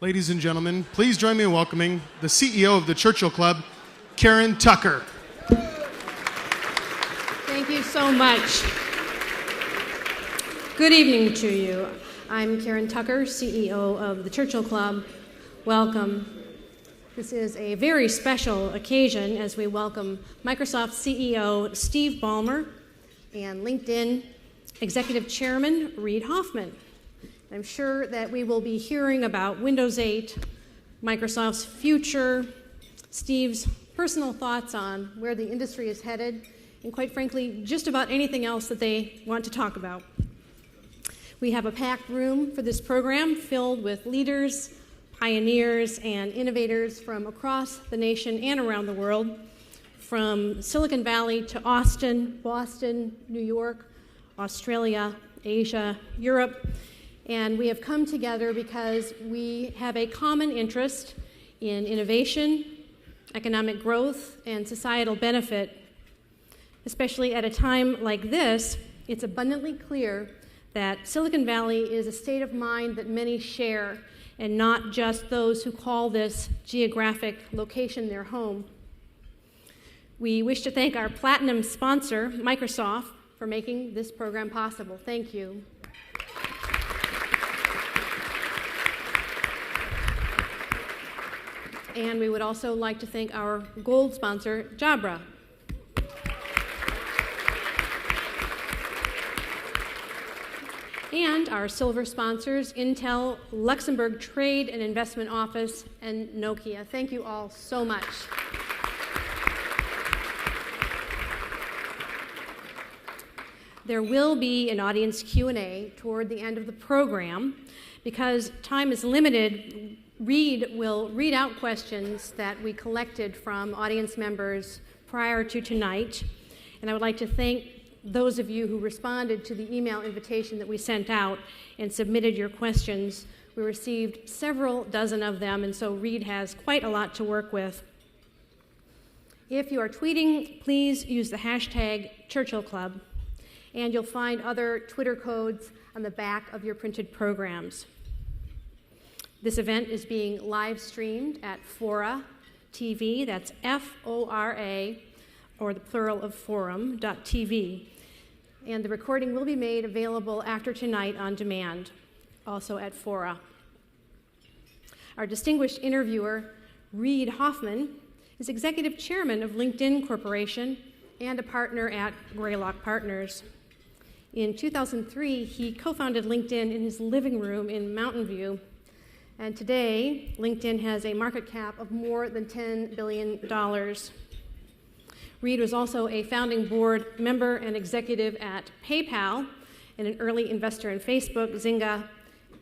Ladies and gentlemen, please join me in welcoming the CEO of the Churchill Club, Karen Tucker. Thank you so much. Good evening to you. I'm Karen Tucker, CEO of the Churchill Club. Welcome. This is a very special occasion as we welcome Microsoft CEO Steve Ballmer and LinkedIn Executive Chairman Reid Hoffman. I'm sure that we will be hearing about Windows 8, Microsoft's future, Steve's personal thoughts on where the industry is headed, and quite frankly, just about anything else that they want to talk about. We have a packed room for this program filled with leaders, pioneers, and innovators from across the nation and around the world, from Silicon Valley to Austin, Boston, New York, Australia, Asia, Europe. And we have come together because we have a common interest in innovation, economic growth, and societal benefit. Especially at a time like this, it's abundantly clear that Silicon Valley is a state of mind that many share, and not just those who call this geographic location their home. We wish to thank our platinum sponsor, Microsoft, for making this program possible. Thank you. And we would also like to thank our gold sponsor, Jabra. And our silver sponsors, Intel, Luxembourg Trade and Investment Office, and Nokia. Thank you all so much. There will be an audience Q&A toward the end of the program. Because time is limited, Reid will read out questions that we collected from audience members prior to tonight. And I would like to thank those of you who responded to the email invitation that we sent out and submitted your questions. We received several dozen of them, and so Reid has quite a lot to work with. If you are tweeting, please use the hashtag Churchill Club, and you'll find other Twitter codes on the back of your printed programs. This event is being live streamed at Fora TV, that's F-O-R-A, or the plural of forum.tv. And the recording will be made available after tonight on demand, also at Fora. Our distinguished interviewer, Reid Hoffman, is Executive Chairman of LinkedIn Corporation and a partner at Greylock Partners. In 2003, he co-founded LinkedIn in his living room in Mountain View. And today, LinkedIn has a market cap of more than $10 billion. Reid was also a founding board member and executive at PayPal and an early investor in Facebook, Zynga,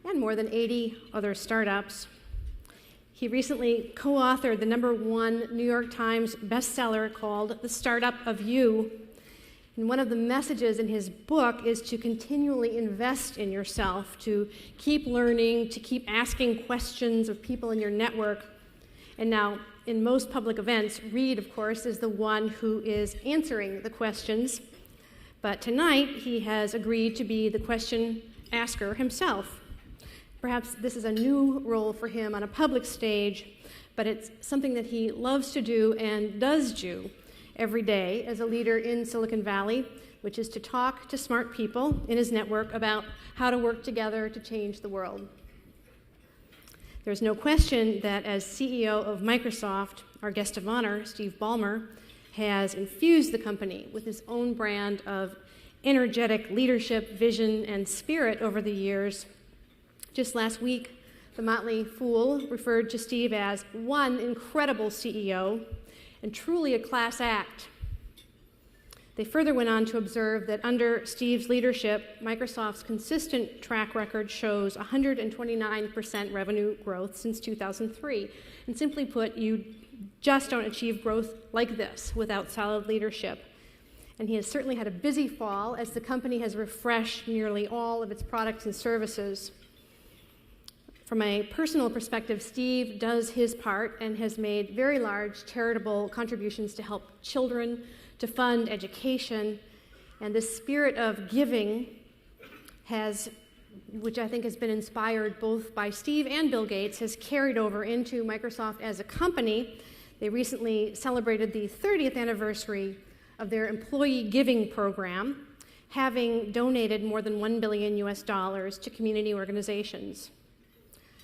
and more than 80 other startups. He recently co-authored the #1 New York Times bestseller called The Startup of You. And one of the messages in his book is to continually invest in yourself, to keep learning, to keep asking questions of people in your network. And now, in most public events, Reid, of course, is the one who is answering the questions. But tonight, he has agreed to be the question asker himself. Perhaps this is a new role for him on a public stage, but it's something that he loves to do and does do every day as a leader in Silicon Valley, which is to talk to smart people in his network about how to work together to change the world. There's no question that as CEO of Microsoft, our guest of honor, Steve Ballmer, has infused the company with his own brand of energetic leadership, vision, and spirit over the years. Just last week, the Motley Fool referred to Steve as one incredible CEO and truly a class act. They further went on to observe that under Steve's leadership, Microsoft's consistent track record shows 129% revenue growth since 2003. And simply put, you just don't achieve growth like this without solid leadership. And he has certainly had a busy fall as the company has refreshed nearly all of its products and services. From a personal perspective, Steve does his part and has made very large charitable contributions to help children, to fund education, and the spirit of giving has which I think has been inspired both by Steve and Bill Gates, has carried over into Microsoft as a company. They recently celebrated the 30th anniversary of their employee giving program, having donated more than $1 billion to community organizations.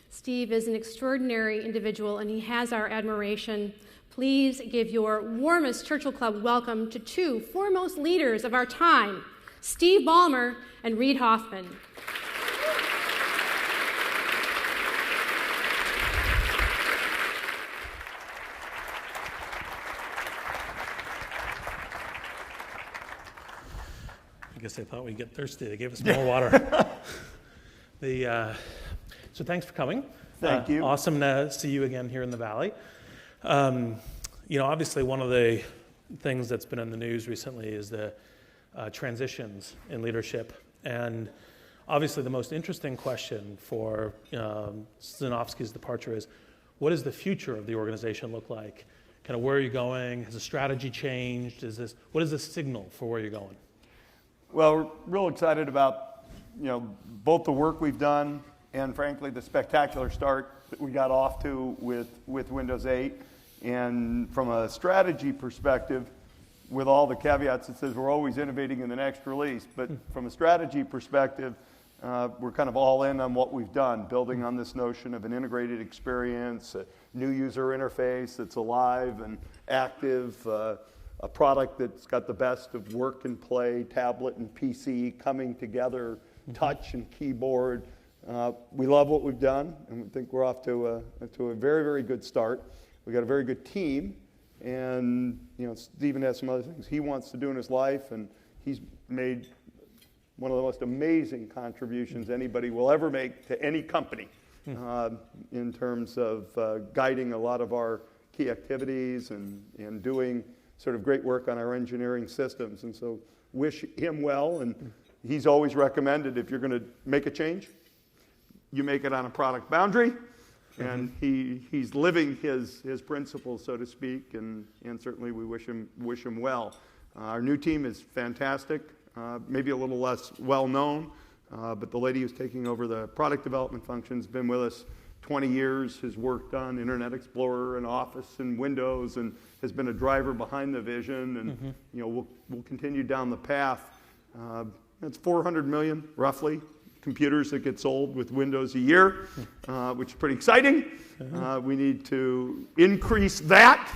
Steve is an extraordinary individual, and he has our admiration. Please give your warmest Churchill Club welcome to two foremost leaders of our time, Steve Ballmer and Reid Hoffman. I guess they thought we'd get thirsty. They gave us more water. So thanks for coming. Thank you. Awesome to see you again here in the Valley. Obviously one of the things that's been in the news recently is the transitions in leadership. And obviously the most interesting question for Zinovsky's departure is, what does the future of the organization look like? Kind of where are you going? Has the strategy changed? What is the signal for where you're going? Well, we're real excited about, both the work we've done and frankly the spectacular start that we got off to with Windows 8. And from a strategy perspective, with all the caveats, it says we're always innovating in the next release. But from a strategy perspective, we're kind of all in on what we've done, building on this notion of an integrated experience, a new user interface that's alive and active, a product that's got the best of work and play, tablet and PC coming together, touch and keyboard. We love what we've done, and we think we're off to a very, very good start. We've got a very good team, and Stephen has some other things he wants to do in his life, and he's made one of the most amazing contributions anybody will ever make to any company in terms of guiding a lot of our key activities and doing sort of great work on our engineering systems. And so wish him well, and he's always recommended if you're going to make a change, you make it on a product boundary. And he's living his principles, so to speak, and certainly we wish him well. Our new team is fantastic, maybe a little less well known, but the lady who's taking over the product development function has been with us 20 years, has worked on Internet Explorer and Office and Windows, and has been a driver behind the vision. And we'll continue down the path. It's 400 million roughly computers that get sold with Windows a year, which is pretty exciting. We need to increase that,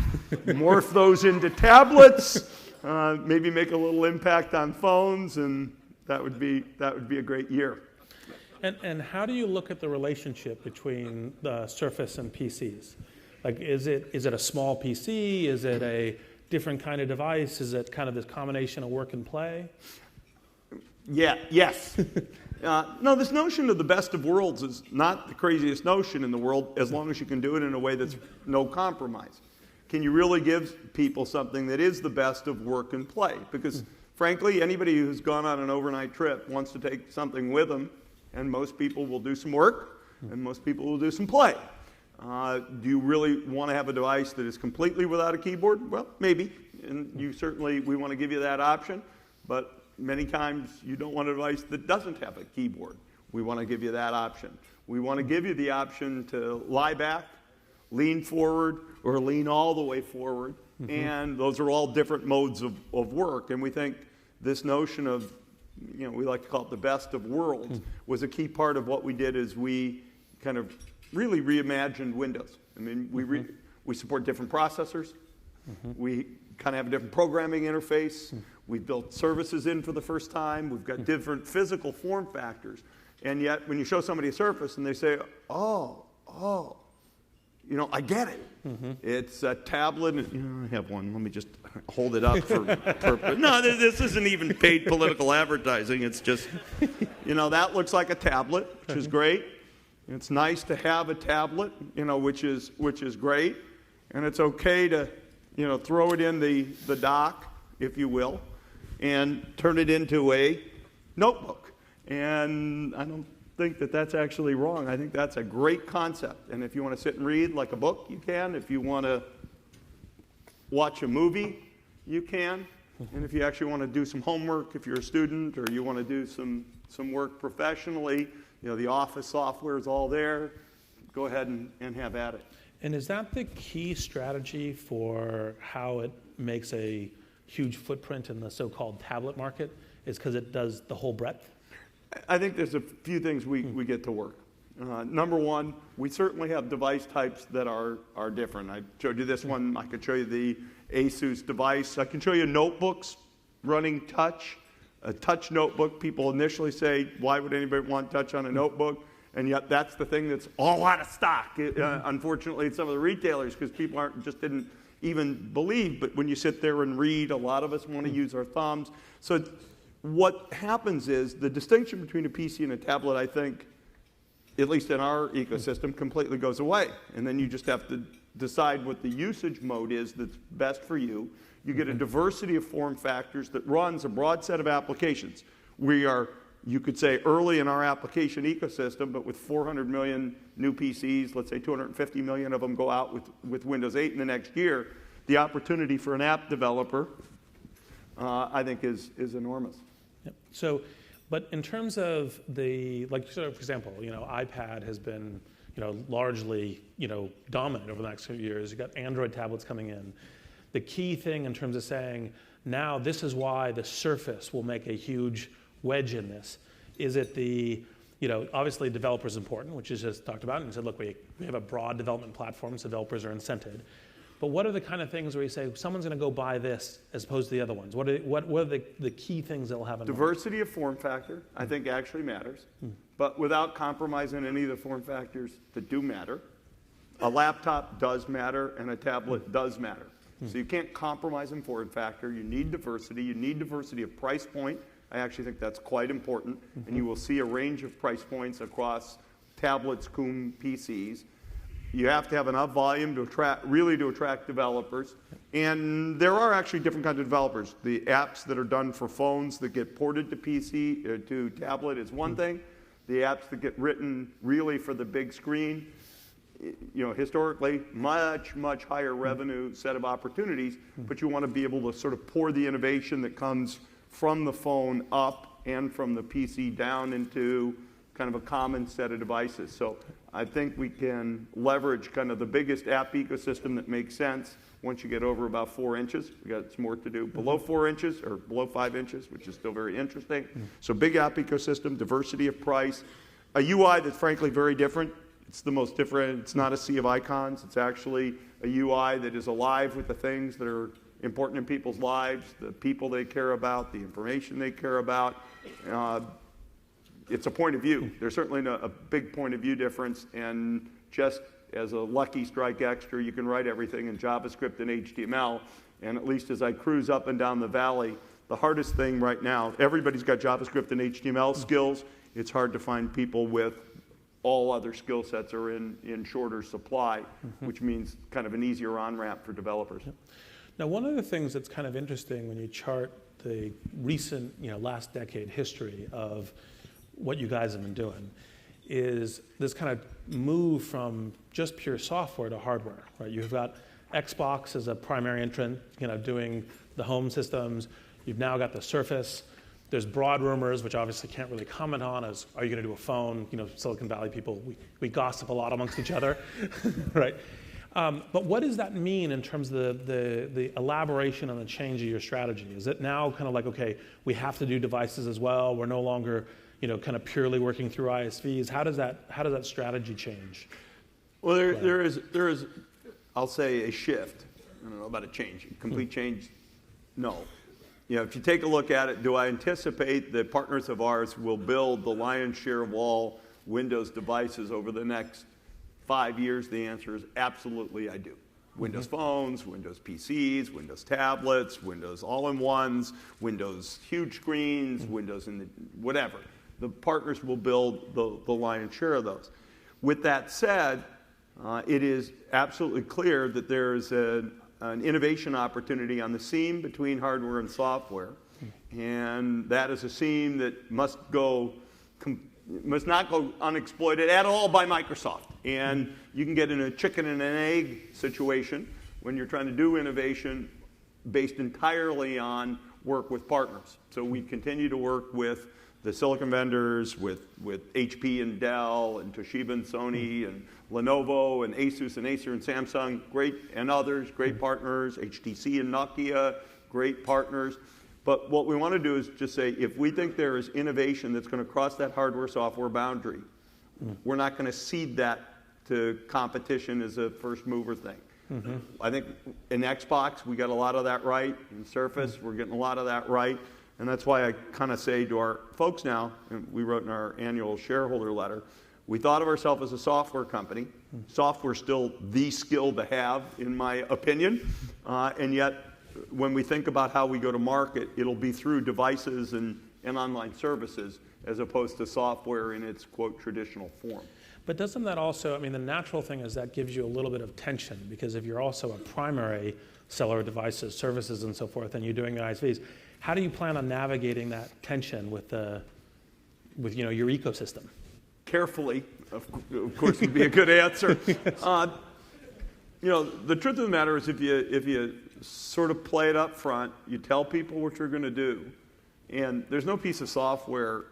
morph those into tablets, maybe make a little impact on phones, and that would be a great year. And how do you look at the relationship between the Surface and PCs? Like, is it a small PC? Is it a different kind of device? Is it kind of this combination of work and play? Yes. No, this notion of the best of worlds is not the craziest notion in the world, as long as you can do it in a way that's no compromise. Can you really give people something that is the best of work and play? Because frankly, anybody who's gone on an overnight trip wants to take something with them, and most people will do some work, and most people will do some play. Do you really want to have a device that is completely without a keyboard? Well, maybe, and we want to give you that option, but many times you don't want a device that doesn't have a keyboard. We want to give you that option. We want to give you the option to lie back, lean forward, or lean all the way forward, and those are all different modes of work, and we think this notion of, we like to call it the best of worlds, was a key part of what we did as we kind of really reimagined Windows. I mean, we support different processors. We kind of have a different programming interface. We've built services in for the first time. We've got different physical form factors. And yet, when you show somebody a Surface and they say, oh, I get it. It's a tablet. And, I have one. Let me just hold it up for purpose. No, this isn't even paid political advertising. It's just, that looks like a tablet, which is great. It's nice to have a tablet, which is great. And it's okay to, throw it in the dock, if you will, and turn it into a notebook. And I don't think that that's actually wrong. I think that's a great concept. And if you want to sit and read like a book, you can. If you want to watch a movie, you can. And if you actually want to do some homework, if you're a student, or you want to do some some work professionally, the office software is all there. Go ahead and have at it. And is that the key strategy for how it makes a huge footprint in the so-called tablet market, is because it does the whole breadth? I think there's a few things we get to work. Number one, we certainly have device types that are different. I showed you this one. I could show you the Asus device. I can show you notebooks running touch. A touch notebook, people initially say, why would anybody want touch on a notebook? And yet that's the thing that's all out of stock, unfortunately, at some of the retailers, because people didn't even believe. But when you sit there and read, a lot of us want to use our thumbs. So what happens is the distinction between a PC and a tablet, I think, at least in our ecosystem, completely goes away. And then you just have to decide what the usage mode is that's best for you. You get a diversity of form factors that runs a broad set of applications. We are, you could say, early in our application ecosystem, but with 400 million new PCs, let's say 250 million of them go out with Windows 8 in the next year, the opportunity for an app developer, I think, is enormous. Yep. So, but in terms of like, for example, iPad has been, largely, dominant over the next few years. You've got Android tablets coming in. The key thing in terms of saying, now this is why the Surface will make a huge wedge in this. Is it obviously developers important, which is just talked about, and said, look, we have a broad development platform, so developers are incented. But what are the kind of things where you say, someone's going to go buy this as opposed to the other ones? What are the key things that will have in mind? Diversity of form factor, I think, actually matters, but without compromising any of the form factors that do matter. A laptop does matter, and a tablet does matter. So you can't compromise in form factor. You need diversity. You need diversity of price point. I actually think that's quite important, and you will see a range of price points across tablets, PCs. You have to have enough volume to attract developers. And there are actually different kinds of developers. The apps that are done for phones that get ported to PC, to tablet is one thing. The apps that get written really for the big screen, historically, much, much higher revenue set of opportunities, but you want to be able to sort of pour the innovation that comes from the phone up and from the PC down into kind of a common set of devices. So I think we can leverage kind of the biggest app ecosystem that makes sense once you get over about 4 inches. We got some more to do below 4 inches or below 5 inches, which is still very interesting. So big app ecosystem, diversity of price, a UI that's frankly very different. It's the most different. It's not a sea of icons. It's actually a UI that is alive with the things that are important in people's lives, the people they care about, the information they care about. It's a point of view. There's certainly a big point of view difference, and just as a lucky strike extra, you can write everything in JavaScript and HTML, and at least as I cruise up and down the valley, the hardest thing right now, everybody's got JavaScript and HTML skills. It's hard to find people with all other skill sets are in shorter supply, which means kind of an easier on-ramp for developers. Yep. Now, one of the things that's kind of interesting when you chart the recent, last decade history of what you guys have been doing is this kind of move from just pure software to hardware, right? You've got Xbox as a primary entrant, doing the home systems. You've now got the Surface. There's broad rumors, which obviously can't really comment on, as are you going to do a phone? Silicon Valley people, we gossip a lot amongst each other, right? But what does that mean in terms of the elaboration and the change of your strategy? Is it now kind of like, okay, we have to do devices as well? We're no longer, kind of purely working through ISVs. How does that strategy change? Well, there is, I'll say, a shift. I don't know about a change, complete change. No. If you take a look at it, do I anticipate that partners of ours will build the lion's share of all Windows devices over the next 5 years? The answer is absolutely I do. Windows phones, Windows PCs, Windows tablets, Windows all-in-ones, Windows huge screens, Windows in the whatever. The partners will build the lion's share of those. With that said, it is absolutely clear that there's an innovation opportunity on the seam between hardware and software, and that is a seam that must not go unexploited at all by Microsoft. And you can get in a chicken and an egg situation when you're trying to do innovation based entirely on work with partners. So we continue to work with the silicon vendors, with HP and Dell and Toshiba and Sony and Lenovo and Asus and Acer and Samsung, great, and others, great partners, HTC and Nokia, great partners. But what we want to do is just say, if we think there is innovation that's going to cross that hardware-software boundary, we're not going to cede that to competition as a first mover thing. I think in Xbox, we got a lot of that right. In Surface, we're getting a lot of that right. And that's why I kind of say to our folks now, and we wrote in our annual shareholder letter, we thought of ourselves as a software company. Software's still the skill to have, in my opinion. And yet, when we think about how we go to market, it'll be through devices and online services as opposed to software in its, quote, traditional form. But doesn't that also, I mean, the natural thing is that gives you a little bit of tension, because if you're also a primary seller of devices, services, and so forth, and you're doing ISVs, how do you plan on navigating that tension with your ecosystem? Carefully, of course, would be a good answer. The truth of the matter is, if you sort of play it up front, you tell people what you're going to do, and there's no piece of software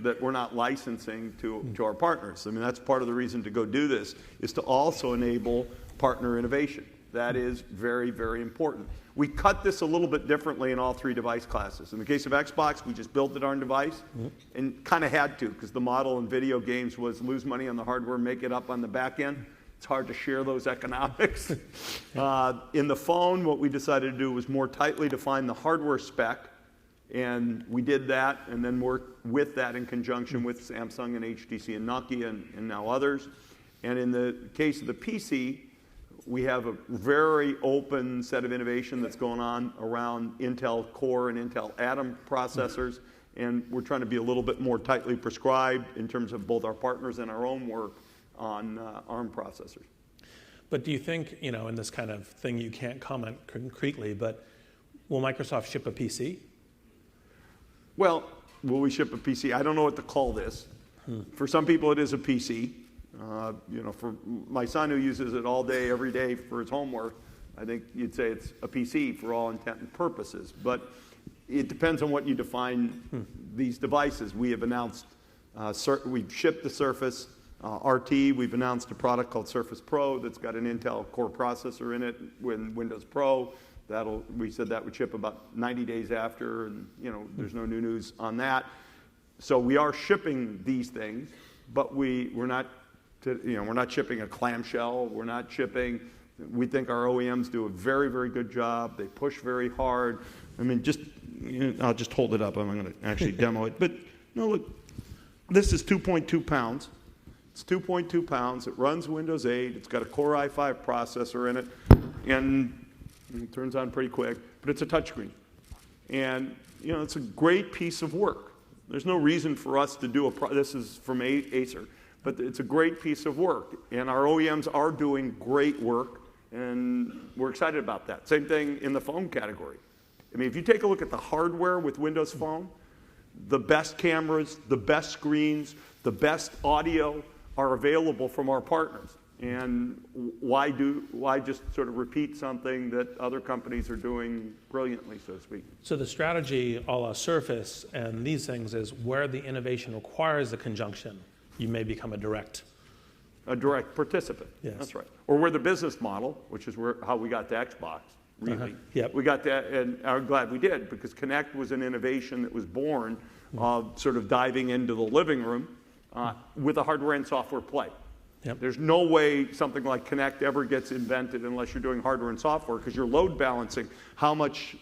that we're not licensing to our partners. I mean, that's part of the reason to go do this, is to also enable partner innovation. That is very, very important. We cut this a little bit differently in all three device classes. In the case of Xbox, we just built it on device and kind of had to, because the model in video games was lose money on the hardware, make it up on the back end. It's hard to share those economics. In the phone, what we decided to do was more tightly define the hardware spec, and we did that, and then worked with that in conjunction with Samsung and HTC and Nokia and now others. And in the case of the PC, we have a very open set of innovation that's going on around Intel Core and Intel Atom processors, and we're trying to be a little bit more tightly prescribed in terms of both our partners and our own work on ARM processors. But do you think, in this kind of thing you can't comment concretely, but will Microsoft ship a PC? Well, will we ship a PC? I don't know what to call this. For some people, it is a PC. For my son, who uses it all day, every day for his homework, I think you'd say it's a PC for all intent and purposes. But it depends on what you define these devices. We have announced, we've shipped the Surface RT. We've announced a product called Surface Pro that's got an Intel Core processor in it with Windows Pro. We said that would ship about 90 days after, and there's no new news on that. So we are shipping these things, but we're not shipping a clamshell. We're not shipping. We think our OEMs do a very, very good job. They push very hard. I mean, I'll just hold it up. I'm going to actually demo it. But look, this is 2.2 pounds. It's 2.2 pounds. It runs Windows 8. It's got a Core i5 processor in it, and it turns on pretty quick, but it's a touchscreen. And, it's a great piece of work. There's no reason for us to do this is from Acer, but it's a great piece of work. And our OEMs are doing great work, and we're excited about that. Same thing in the phone category. I mean, if you take a look at the hardware with Windows Phone, the best cameras, the best screens, the best audio are available from our partners. And why just sort of repeat something that other companies are doing brilliantly, so to speak? So the strategy a la Surface and these things is where the innovation requires the conjunction, you may become a direct participant. Yes. That's right. Or we're the business model, which is how we got to Xbox, really. Yep. We got that, and I'm glad we did, because Kinect was an innovation that was born of sort of diving into the living room with a hardware and software play. Yep. There's no way something like Kinect ever gets invented unless you're doing hardware and software, because you're load balancing how much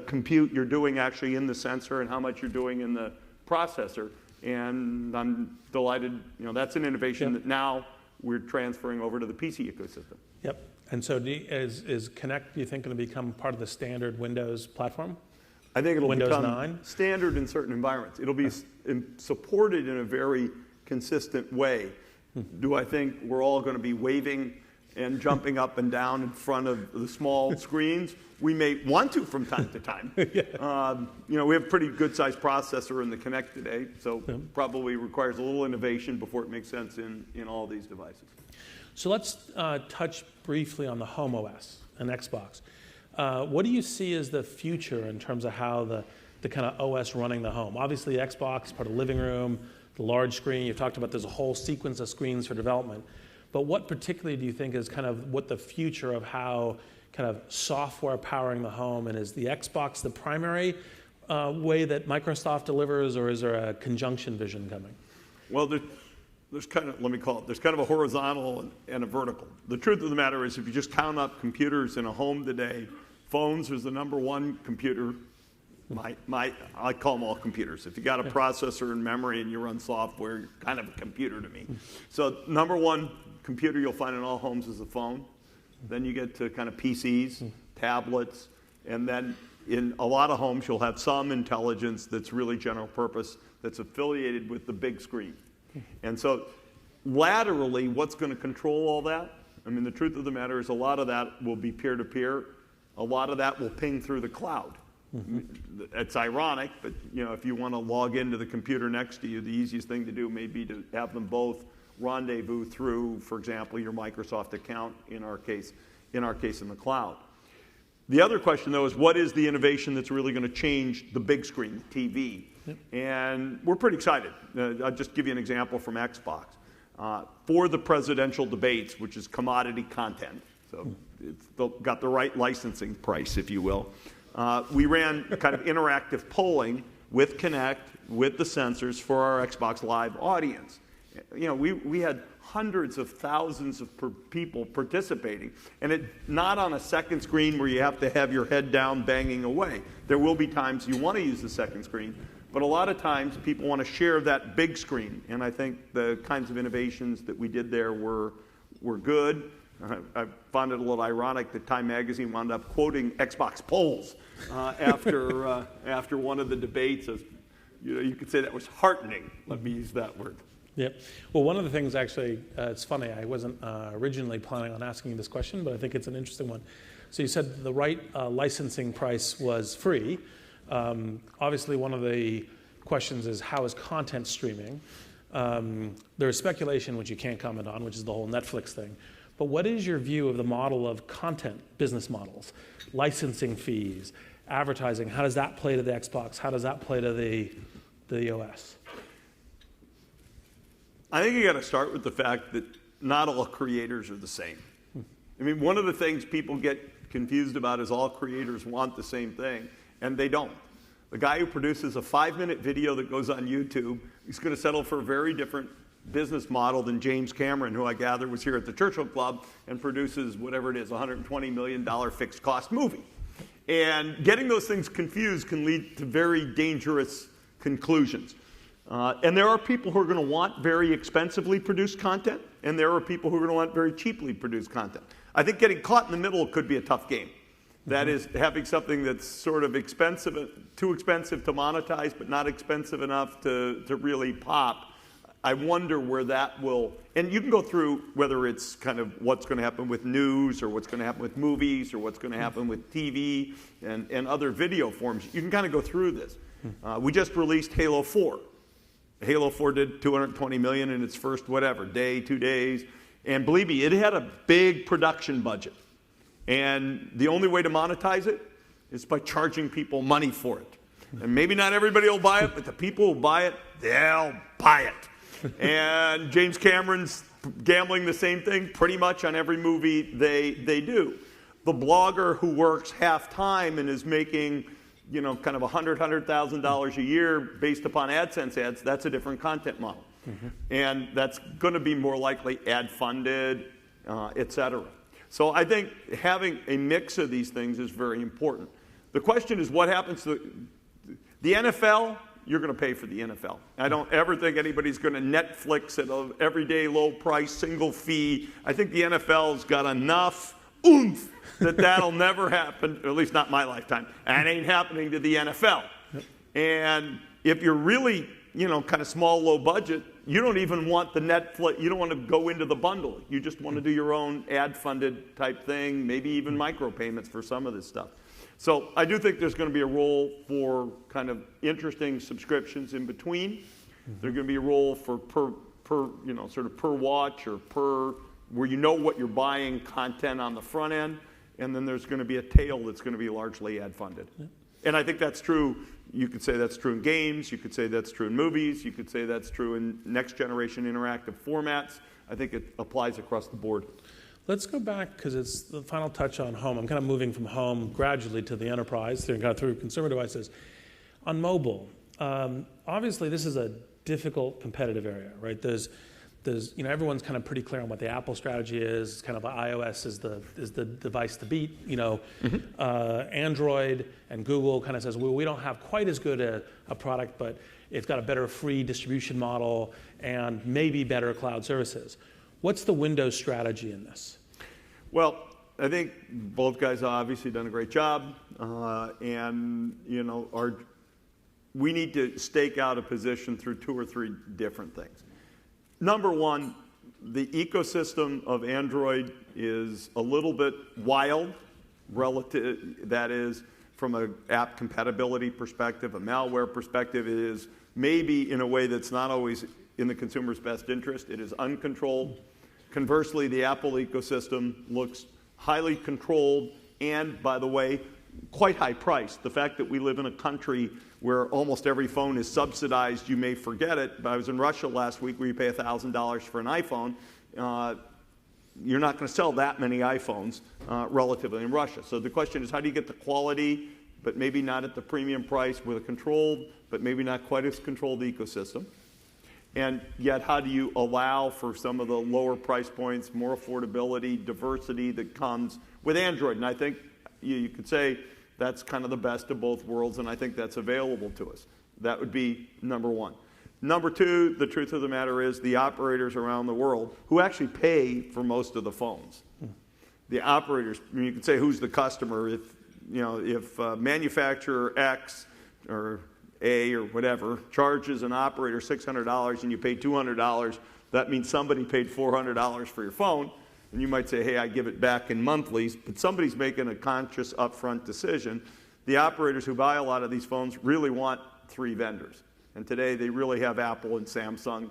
compute you're doing actually in the sensor and how much you're doing in the processor. And I'm delighted, that's an innovation that now we're transferring over to the PC ecosystem. Yep. And so is Kinect, do you think, going to become part of the standard Windows platform? I think it'll Windows become 9? Standard in certain environments. It'll be supported in a very consistent way. Do I think we're all going to be waving and jumping up and down in front of the small screens? We may want to from time to time. We have a pretty good-sized processor in the Kinect today, so probably requires a little innovation before it makes sense in all these devices. So let's touch briefly on the Home OS and Xbox. What do you see as the future in terms of how the kind of OS running the home? Obviously, Xbox, part of the living room, the large screen. You've talked about there's a whole sequence of screens for development. But what particularly do you think is kind of what the future of how kind of software powering the home, and is the Xbox the primary way that Microsoft delivers, or is there a conjunction vision coming? Well, there's kind of, let me call it, there's kind of a horizontal and a vertical. The truth of the matter is, if you just count up computers in a home today, phones is the number one computer. I call them all computers. If you got a processor and memory and you run software, you're kind of a computer to me. So number one computer you'll find in all homes is a phone. Then you get to kind of PCs, tablets, and then in a lot of homes you'll have some intelligence that's really general purpose that's affiliated with the big screen. And so laterally, what's going to control all that? I mean, the truth of the matter is a lot of that will be peer-to-peer. A lot of that will ping through the cloud. It's ironic, but if you want to log into the computer next to you, the easiest thing to do may be to have them both rendezvous through, for example, your Microsoft account, in our case in the cloud. The other question, though, is what is the innovation that's really going to change the big screen, the TV? Yep. And we're pretty excited. I'll just give you an example from Xbox. For the presidential debates, which is commodity content, so it's got the right licensing price, if you will, we ran kind of interactive polling with Kinect, with the sensors for our Xbox Live audience. We had hundreds of thousands of people participating, and not on a second screen where you have to have your head down banging away. There will be times you want to use the second screen, but a lot of times people want to share that big screen, and I think the kinds of innovations that we did there were good. I found it a little ironic that Time Magazine wound up quoting Xbox polls after one of the debates. You could say that was heartening. Let me use that word. Yep. Well, one of the things, actually, it's funny, I wasn't originally planning on asking you this question, but I think it's an interesting one. So you said the right licensing price was free. Obviously, one of the questions is, how is content streaming? There's speculation, which you can't comment on, which is the whole Netflix thing. But what is your view of the model of content business models, licensing fees, advertising? How does that play to the Xbox? How does that play to the OS? I think you got to start with the fact that not all creators are the same. I mean, one of the things people get confused about is all creators want the same thing, and they don't. The guy who produces a 5-minute video that goes on YouTube is going to settle for a very different business model than James Cameron, who I gather was here at the Churchill Club and produces whatever it is, $120 million fixed cost movie. And getting those things confused can lead to very dangerous conclusions. And there are people who are going to want very expensively produced content, and there are people who are going to want very cheaply produced content. I think getting caught in the middle could be a tough game. That is, having something that's sort of expensive, too expensive to monetize, but not expensive enough to really pop. I wonder where that will, and you can go through whether it's kind of what's going to happen with news, or what's going to happen with movies, or what's going to happen with TV and other video forms. You can kind of go through this. We just released Halo 4. Halo 4 did $220 million in its first, 2 days. And believe me, it had a big production budget. And the only way to monetize it is by charging people money for it. And maybe not everybody will buy it, but the people who buy it, they'll buy it. And James Cameron's gambling the same thing pretty much on every movie they do. The blogger who works half-time and is making kind of $100,000 a year based upon AdSense ads, that's a different content model. And that's going to be more likely ad-funded, et cetera. So I think having a mix of these things is very important. The question is, what happens to the NFL? You're going to pay for the NFL. I don't ever think anybody's going to Netflix at an everyday low price, single fee. I think the NFL's got enough oomph that that'll never happen, or at least not my lifetime. And it ain't happening to the NFL. Yep. And if you're really, kind of small, low budget, you don't even want the Netflix, you don't want to go into the bundle. You just want to do your own ad-funded type thing, maybe even micropayments for some of this stuff. So I do think there's going to be a role for kind of interesting subscriptions in between. There's going to be a role for sort of per watch or per, where you know what you're buying content on the front end. And then there's going to be a tail that's going to be largely ad-funded. And I think that's true. You could say that's true in games. You could say that's true in movies. You could say that's true in next generation interactive formats. I think it applies across the board. Let's go back, because it's the final touch on home. I'm kind of moving from home gradually to the enterprise, kind of through consumer devices. On mobile, obviously this is a difficult competitive area, right? There's everyone's kind of pretty clear on what the Apple strategy is. It's kind of iOS is the device to beat. Android and Google kind of says, well, we don't have quite as good a product, but it's got a better free distribution model and maybe better cloud services. What's the Windows strategy in this? Well, I think both guys have obviously done a great job, and we need to stake out a position through 2 or 3 different things. Number one, the ecosystem of Android is a little bit wild, relative. That is, from an app compatibility perspective, a malware perspective, it is maybe in a way that's not always in the consumer's best interest. It is uncontrolled. Conversely, the Apple ecosystem looks highly controlled and, by the way, quite high priced. The fact that we live in a country where almost every phone is subsidized, you may forget it, but I was in Russia last week where you pay $1,000 for an iPhone. You're not going to sell that many iPhones relatively in Russia. So the question is, how do you get the quality, but maybe not at the premium price with a controlled, but maybe not quite as controlled ecosystem? And yet, how do you allow for some of the lower price points, more affordability, diversity that comes with Android? And I think you could say that's kind of the best of both worlds, and I think that's available to us. That would be number one. Number two, the truth of the matter is the operators around the world who actually pay for most of the phones. The operators, you could say who's the customer. If manufacturer X or A or whatever charges an operator $600 and you pay $200, that means somebody paid $400 for your phone. And you might say, hey, I give it back in monthlies, but somebody's making a conscious upfront decision. The operators who buy a lot of these phones really want 3 vendors. And today they really have Apple and Samsung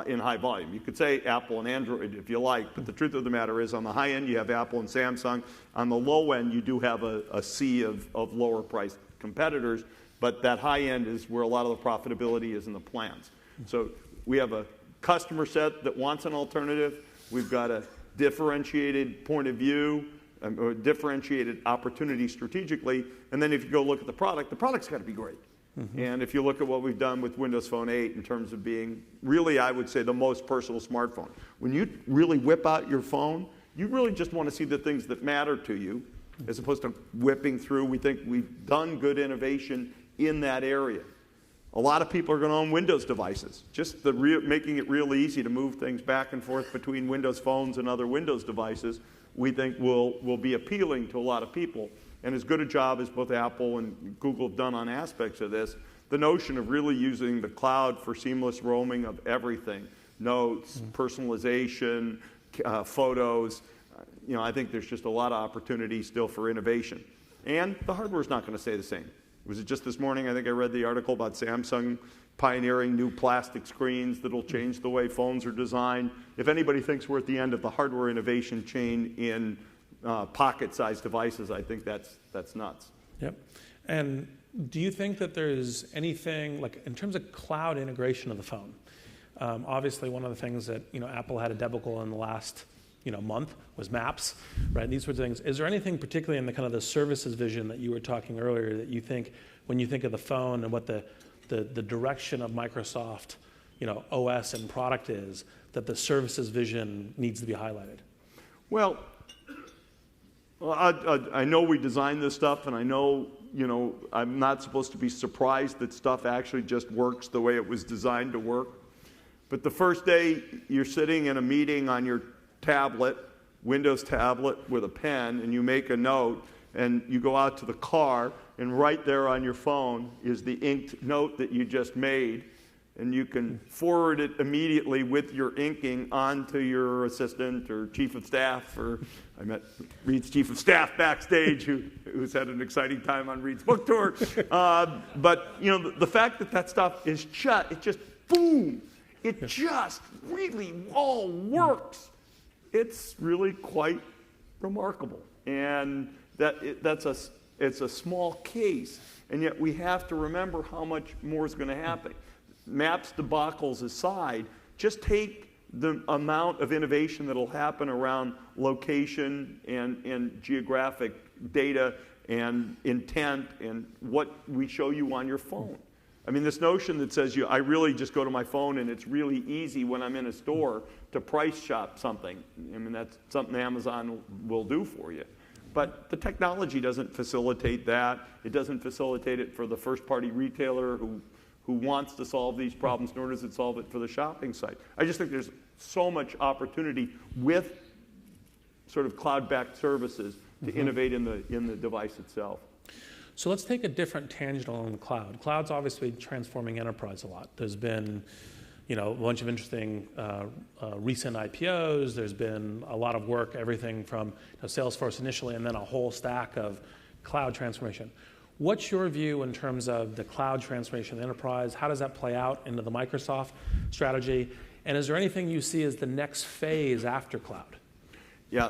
in high volume. You could say Apple and Android if you like, but the truth of the matter is on the high end you have Apple and Samsung. On the low end you do have a sea of lower priced competitors, but that high end is where a lot of the profitability is in the plans. So we have a customer set that wants an alternative. We've got a differentiated point of view, or differentiated opportunity strategically, and then if you go look at the product's got to be great. And if you look at what we've done with Windows Phone 8 in terms of being really, I would say, the most personal smartphone. When you really whip out your phone, you really just want to see the things that matter to you, as opposed to whipping through. We think we've done good innovation in that area. A lot of people are going to own Windows devices. Just making it real easy to move things back and forth between Windows phones and other Windows devices, we think will be appealing to a lot of people. And as good a job as both Apple and Google have done on aspects of this, the notion of really using the cloud for seamless roaming of everything, notes, personalization, photos, I think there's just a lot of opportunity still for innovation. And the hardware is not going to stay the same. Was it just this morning, I think I read the article about Samsung pioneering new plastic screens that'll change the way phones are designed. If anybody thinks we're at the end of the hardware innovation chain in pocket-sized devices, I think that's nuts. Yep. And do you think that there's anything, like in terms of cloud integration of the phone? Obviously, one of the things that Apple had a debacle in the last month was maps, right? These sorts of things. Is there anything particularly in the kind of the services vision that you were talking earlier that you think, when you think of the phone and what the direction of Microsoft, OS and product is, that the services vision needs to be highlighted? Well, I know we designed this stuff, and I know, I'm not supposed to be surprised that stuff actually just works the way it was designed to work. But the first day you're sitting in a meeting on your tablet, Windows tablet with a pen, and you make a note, and you go out to the car, and right there on your phone is the inked note that you just made, and you can forward it immediately with your inking onto your assistant or chief of staff, or I met Reid's chief of staff backstage who's had an exciting time on Reid's book tour. But the fact that stuff is just boom, it just really all works. It's really quite remarkable. And that's a It's a small case, and yet we have to remember how much more is going to happen. Maps debacles aside, just take the amount of innovation that will happen around location and geographic data and intent and what we show you on your phone. I mean, this notion that says I really just go to my phone and it's really easy when I'm in a store to price shop something. I mean, that's something Amazon will do for you. But the technology doesn't facilitate that. It doesn't facilitate it for the first-party retailer who wants to solve these problems, nor does it solve it for the shopping site. I just think there's so much opportunity with sort of cloud-backed services to innovate in the device itself. So let's take a different tangent on the cloud. Cloud's obviously transforming enterprise a lot. There's been, a bunch of interesting recent IPOs. There's been a lot of work, everything from Salesforce initially, and then a whole stack of cloud transformation. What's your view in terms of the cloud transformation of the enterprise? How does that play out into the Microsoft strategy? And is there anything you see as the next phase after cloud? Yeah,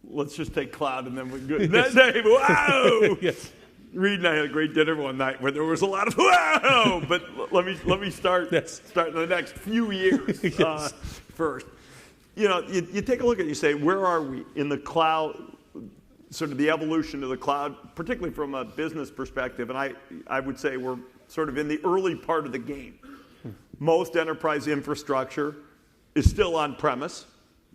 let's just take cloud and then we go. Wow! Yes. Reid and I had a great dinner one night where there was a lot of wow, but let me start in the next few years first. You take a look at it, you say, where are we in the cloud, sort of the evolution of the cloud, particularly from a business perspective, and I would say we're sort of in the early part of the game. Most enterprise infrastructure is still on premise.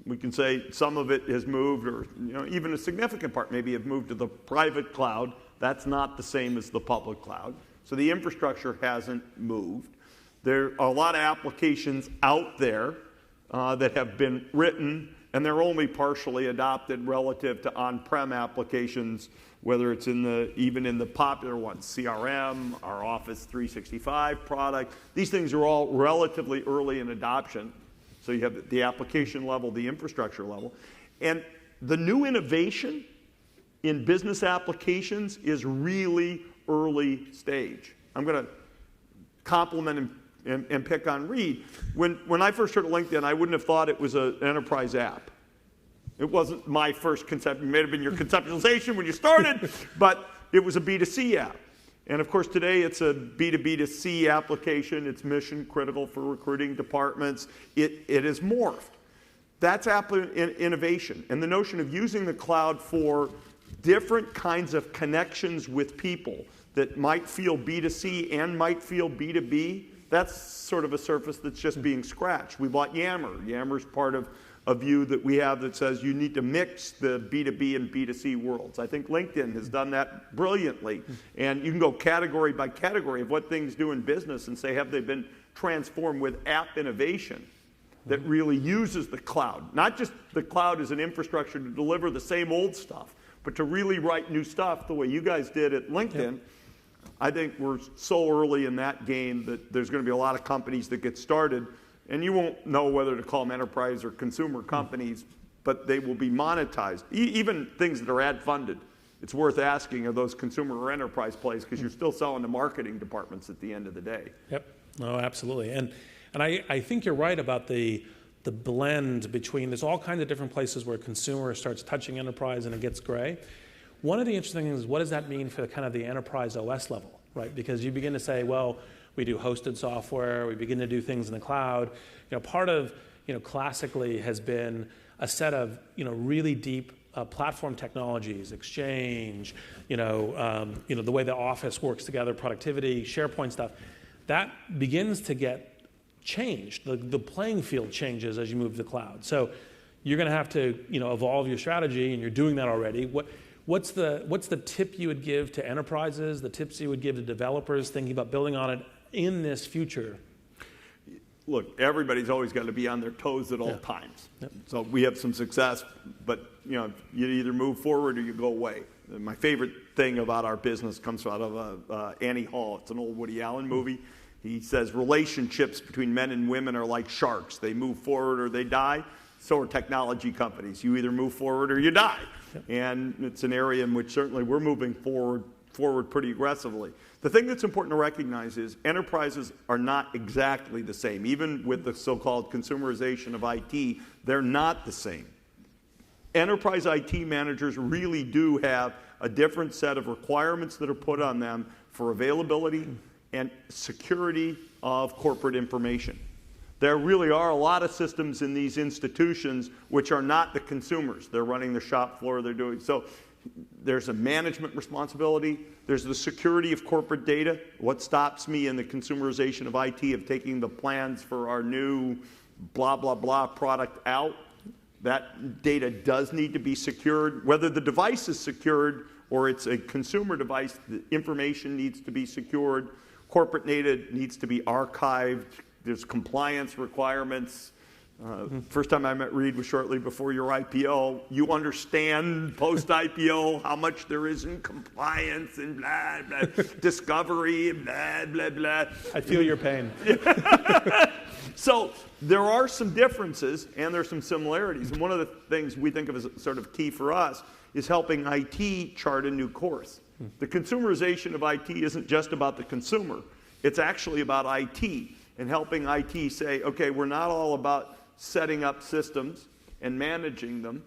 We can say some of it has moved, or even a significant part maybe have moved to the private cloud. That's not the same as the public cloud. So the infrastructure hasn't moved. There are a lot of applications out there that have been written, and they're only partially adopted relative to on-prem applications, whether it's even in the popular ones, CRM, our Office 365 product. These things are all relatively early in adoption. So you have the application level, the infrastructure level. And the new innovation in business applications is really early stage. I'm going to compliment and pick on Reid. When I first heard of LinkedIn, I wouldn't have thought it was an enterprise app. It wasn't my first concept. It may have been your conceptualization when you started, but it was a B2C app. And of course, today it's a B2B2C application. It's mission critical for recruiting departments. It has morphed. That's innovation. And the notion of using the cloud for different kinds of connections with people that might feel B2C and might feel B2B, that's sort of a surface that's just being scratched. We bought Yammer. Yammer's part of a view that we have that says you need to mix the B2B and B2C worlds. I think LinkedIn has done that brilliantly. And you can go category by category of what things do in business and say, have they been transformed with app innovation that really uses the cloud? Not just the cloud as an infrastructure to deliver the same old stuff, but to really write new stuff the way you guys did at LinkedIn. Yep. I think we're so early in that game that there's going to be a lot of companies that get started, and you won't know whether to call them enterprise or consumer companies, but they will be monetized. Even things that are ad funded, it's worth asking, are those consumer or enterprise plays, because you're still selling to marketing departments at the end of the day. Yep, no, absolutely. And I think you're right about the blend between, there's all kinds of different places where consumer starts touching enterprise and it gets gray. One of the interesting things is, what does that mean for kind of the enterprise OS level, right? Because you begin to say, well, we do hosted software, we begin to do things in the cloud. Part of, classically has been a set of, really deep platform technologies, Exchange, the way the Office works together, productivity, SharePoint stuff. That begins to get changed. The playing field changes as you move to the cloud. So you're going to have to, evolve your strategy, and you're doing that already. What's the tip you would give to enterprises, the tips you would give to developers thinking about building on it in this future? Look, everybody's always got to be on their toes at all times. Yep. So we have some success, but you either move forward or you go away. My favorite thing about our business comes out of Annie Hall. It's an old Woody Allen movie. He says relationships between men and women are like sharks. They move forward or they die. So are technology companies. You either move forward or you die. Yep. And it's an area in which certainly we're moving forward pretty aggressively. The thing that's important to recognize is enterprises are not exactly the same. Even with the so-called consumerization of IT, they're not the same. Enterprise IT managers really do have a different set of requirements that are put on them for availability and security of corporate information. There really are a lot of systems in these institutions which are not the consumers. They're running the shop floor, they're doing, so there's a management responsibility, there's the security of corporate data. What stops me in the consumerization of IT of taking the plans for our new blah, blah, blah product out? That data does need to be secured. Whether the device is secured or it's a consumer device, the information needs to be secured. Corporate data needs to be archived. There's compliance requirements. First time I met Reid was shortly before your IPO. You understand post-IPO how much there is in compliance and blah, blah, discovery and blah, blah, blah. I feel your pain. So there are some differences and there's some similarities. And one of the things we think of as sort of key for us is helping IT chart a new course. The consumerization of IT isn't just about the consumer. It's actually about IT and helping IT say, okay, we're not all about setting up systems and managing them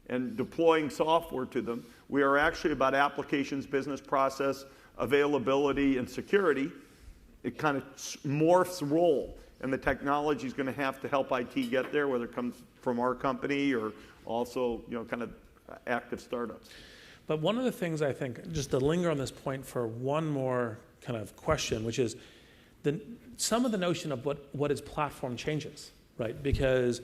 and deploying software to them. We are actually about applications, business process, availability, and security. It kind of morphs role. And the technology is going to have to help IT get there, whether it comes from our company or also, kind of active startups. But one of the things I think, just to linger on this point for one more kind of question, which is some of the notion of what is platform changes, right? Because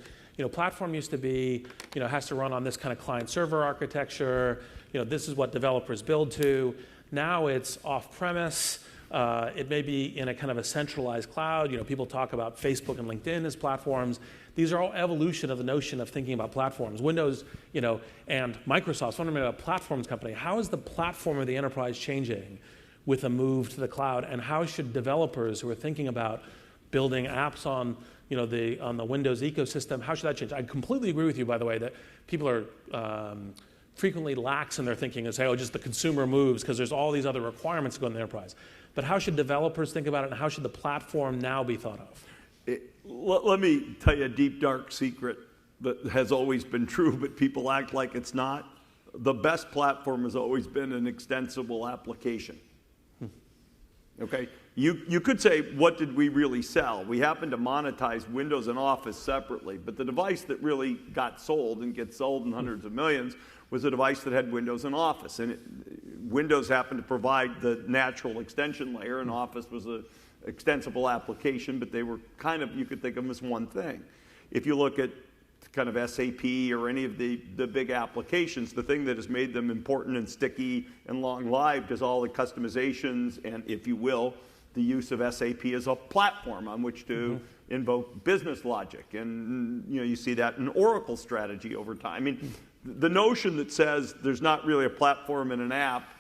platform used to be, has to run on this kind of client-server architecture. This is what developers build to. Now it's off-premise. It may be in a kind of a centralized cloud. People talk about Facebook and LinkedIn as platforms. These are all evolution of the notion of thinking about platforms. Windows, and Microsoft, fundamentally a platforms company. How is the platform of the enterprise changing with a move to the cloud? And how should developers who are thinking about building apps on, on the Windows ecosystem, how should that change? I completely agree with you, by the way, that people are frequently lax in their thinking and say, just the consumer moves because there's all these other requirements to go in the enterprise. But how should developers think about it, and how should the platform now be thought of? Let me tell you a deep, dark secret that has always been true, but people act like it's not. The best platform has always been an extensible application. Okay? You could say, what did we really sell? We happen to monetize Windows and Office separately, but the device that really got sold and gets sold in hundreds of millions was a device that had Windows and Office. And Windows happened to provide the natural extension layer, and Office was an extensible application, but they were kind of, you could think of them as one thing. If you look at kind of SAP or any of the big applications, the thing that has made them important and sticky and long-lived is all the customizations and, if you will, the use of SAP as a platform on which to invoke business logic. And you see that in Oracle strategy over time. I mean, the notion that says there's not really a platform in an app,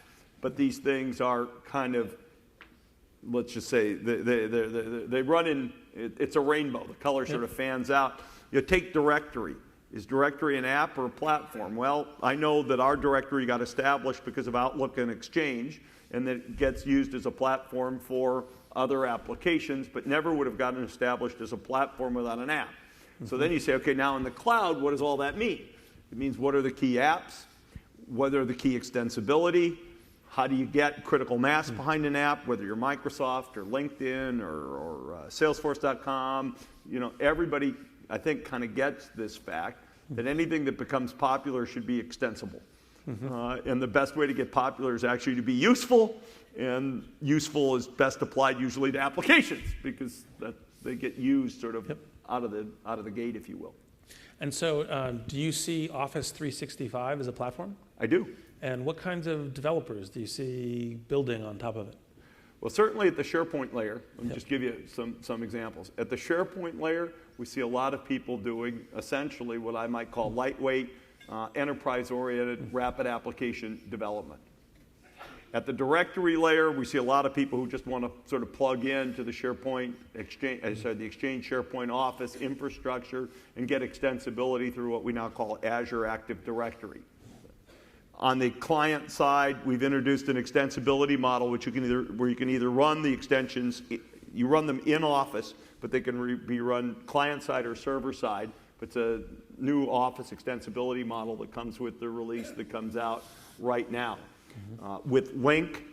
but these things are kind of, let's just say, they run in, it's a rainbow. The color sort of fans out. Take directory. Is directory an app or a platform? Well, I know that our directory got established because of Outlook and Exchange, and that it gets used as a platform for other applications, but never would have gotten established as a platform without an app. So then you say, okay, now in the cloud, what does all that mean? It means what are the key apps? What are the key extensibility? How do you get critical mass behind an app, whether you're Microsoft or LinkedIn or Salesforce.com? Everybody, I think, kind of gets this fact that anything that becomes popular should be extensible. And the best way to get popular is actually to be useful, and useful is best applied usually to applications because they get used sort of out of the gate, if you will. And so do you see Office 365 as a platform? I do. And what kinds of developers do you see building on top of it? Well, certainly at the SharePoint layer, let me just give you some examples. At the SharePoint layer, we see a lot of people doing essentially what I might call lightweight, enterprise-oriented, rapid application development. At the directory layer, we see a lot of people who just want to sort of plug into the SharePoint Exchange, the Exchange SharePoint Office infrastructure and get extensibility through what we now call Azure Active Directory. On the client side, we've introduced an extensibility model where you can either run the extensions, you run them in Office, but they can be run client side or server side It's a new Office extensibility model that comes with the release that comes out right now. With Link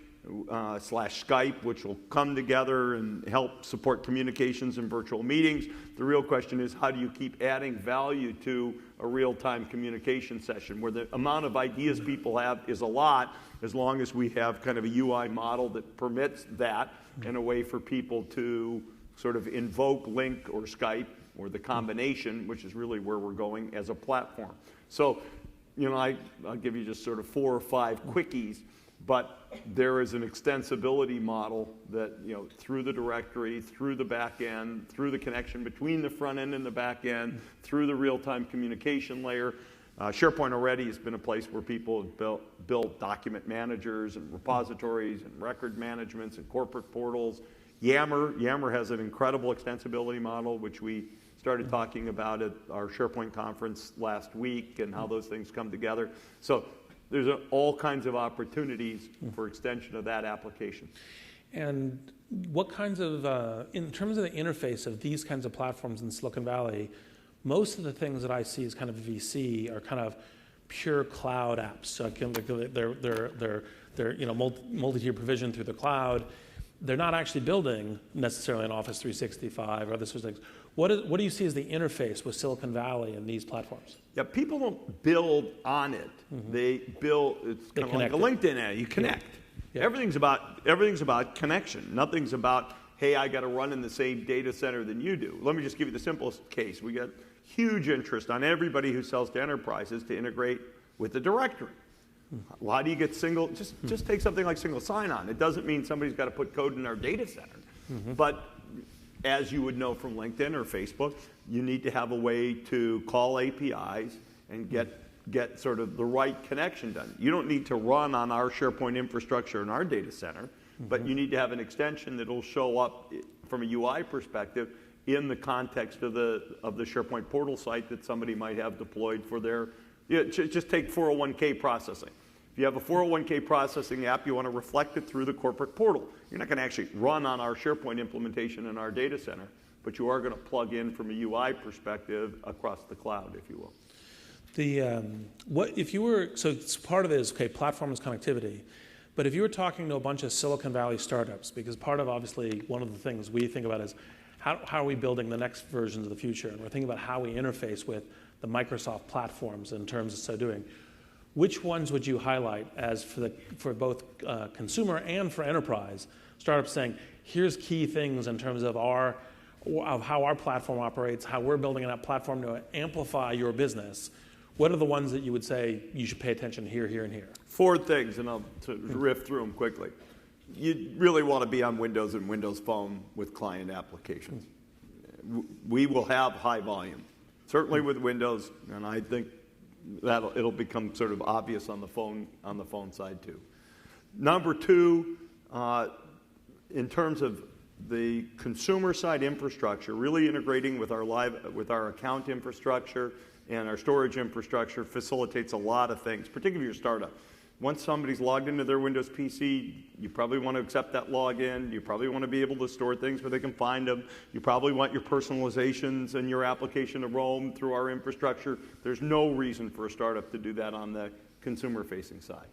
slash Skype, which will come together and help support communications and virtual meetings. The real question is, how do you keep adding value to a real-time communication session where the amount of ideas people have is a lot, as long as we have kind of a UI model that permits that and a way for people to sort of invoke Link or Skype or the combination, which is really where we're going as a platform. So, you know, I'll give you just sort of 4 or 5 quickies, but there is an extensibility model that, you know, through the directory, through the back end, through the connection between the front end and the back end, through the real-time communication layer. SharePoint already has been a place where people have built document managers and repositories and record managements and corporate portals. Yammer has an incredible extensibility model, which we started talking about at our SharePoint conference last week, and how those things come together. So there's all kinds of opportunities for extension of that application. And what kinds of, in terms of the interface of these kinds of platforms in Silicon Valley, most of the things that I see as kind of VC are kind of pure cloud apps. So they're you know, multi-tier provision through the cloud. They're not actually building necessarily an Office 365 or other sorts of things. What do you see as the interface with Silicon Valley and these platforms? Yeah, people don't build on it. They build. It's kind of like a LinkedIn ad. You connect. Yeah. Everything's about connection. Nothing's about, hey, I got to run in the same data center than you do. Let me just give you the simplest case. We got huge interest on everybody who sells to enterprises to integrate with the directory. Well, how do you get single? Just take something like single sign-on. It doesn't mean somebody's got to put code in our data center. But as you would know from LinkedIn or Facebook, you need to have a way to call APIs and get sort of the right connection done. You don't need to run on our SharePoint infrastructure in our data center, but you need to have an extension that will show up from a UI perspective in the context of the SharePoint portal site that somebody might have deployed for their, just take 401k processing. If you have a 401k processing app, you want to reflect it through the corporate portal. You're not going to actually run on our SharePoint implementation in our data center, but you are going to plug in from a UI perspective across the cloud, if you will. So it's part of it is, okay, platform is connectivity. But if you were talking to a bunch of Silicon Valley startups, because part of obviously one of the things we think about is how are we building the next versions of the future? And we're thinking about how we interface with the Microsoft platforms in terms of so doing. Which ones would you highlight as for both consumer and for enterprise startups saying, here's key things in terms of how our platform operates, how we're building that platform to amplify your business? What are the ones that you would say you should pay attention here, here, and here? 4 things, and I'll riff through them quickly. You really want to be on Windows and Windows Phone with client applications. We will have high volume, certainly with Windows, and I think it'll become sort of obvious on the phone side too. Number 2, in terms of the consumer side infrastructure, really integrating with our account infrastructure and our storage infrastructure facilitates a lot of things, particularly your startup. Once somebody's logged into their Windows PC, you probably want to accept that login. You probably want to be able to store things where they can find them. You probably want your personalizations and your application to roam through our infrastructure. There's no reason for a startup to do that on the consumer-facing side.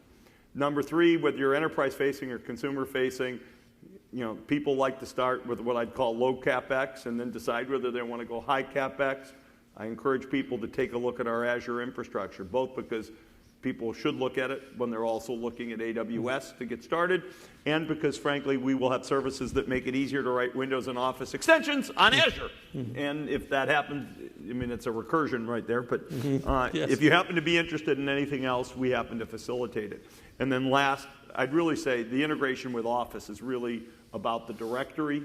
Number 3, whether you're enterprise-facing or consumer-facing, you know, people like to start with what I'd call low CapEx and then decide whether they want to go high CapEx. I encourage people to take a look at our Azure infrastructure, both because people should look at it when they're also looking at AWS to get started, and because, frankly, we will have services that make it easier to write Windows and Office extensions on Azure. And if that happens, I mean, it's a recursion right there, but Yes. If you happen to be interested in anything else, we happen to facilitate it. And then last, I'd really say the integration with Office is really about the directory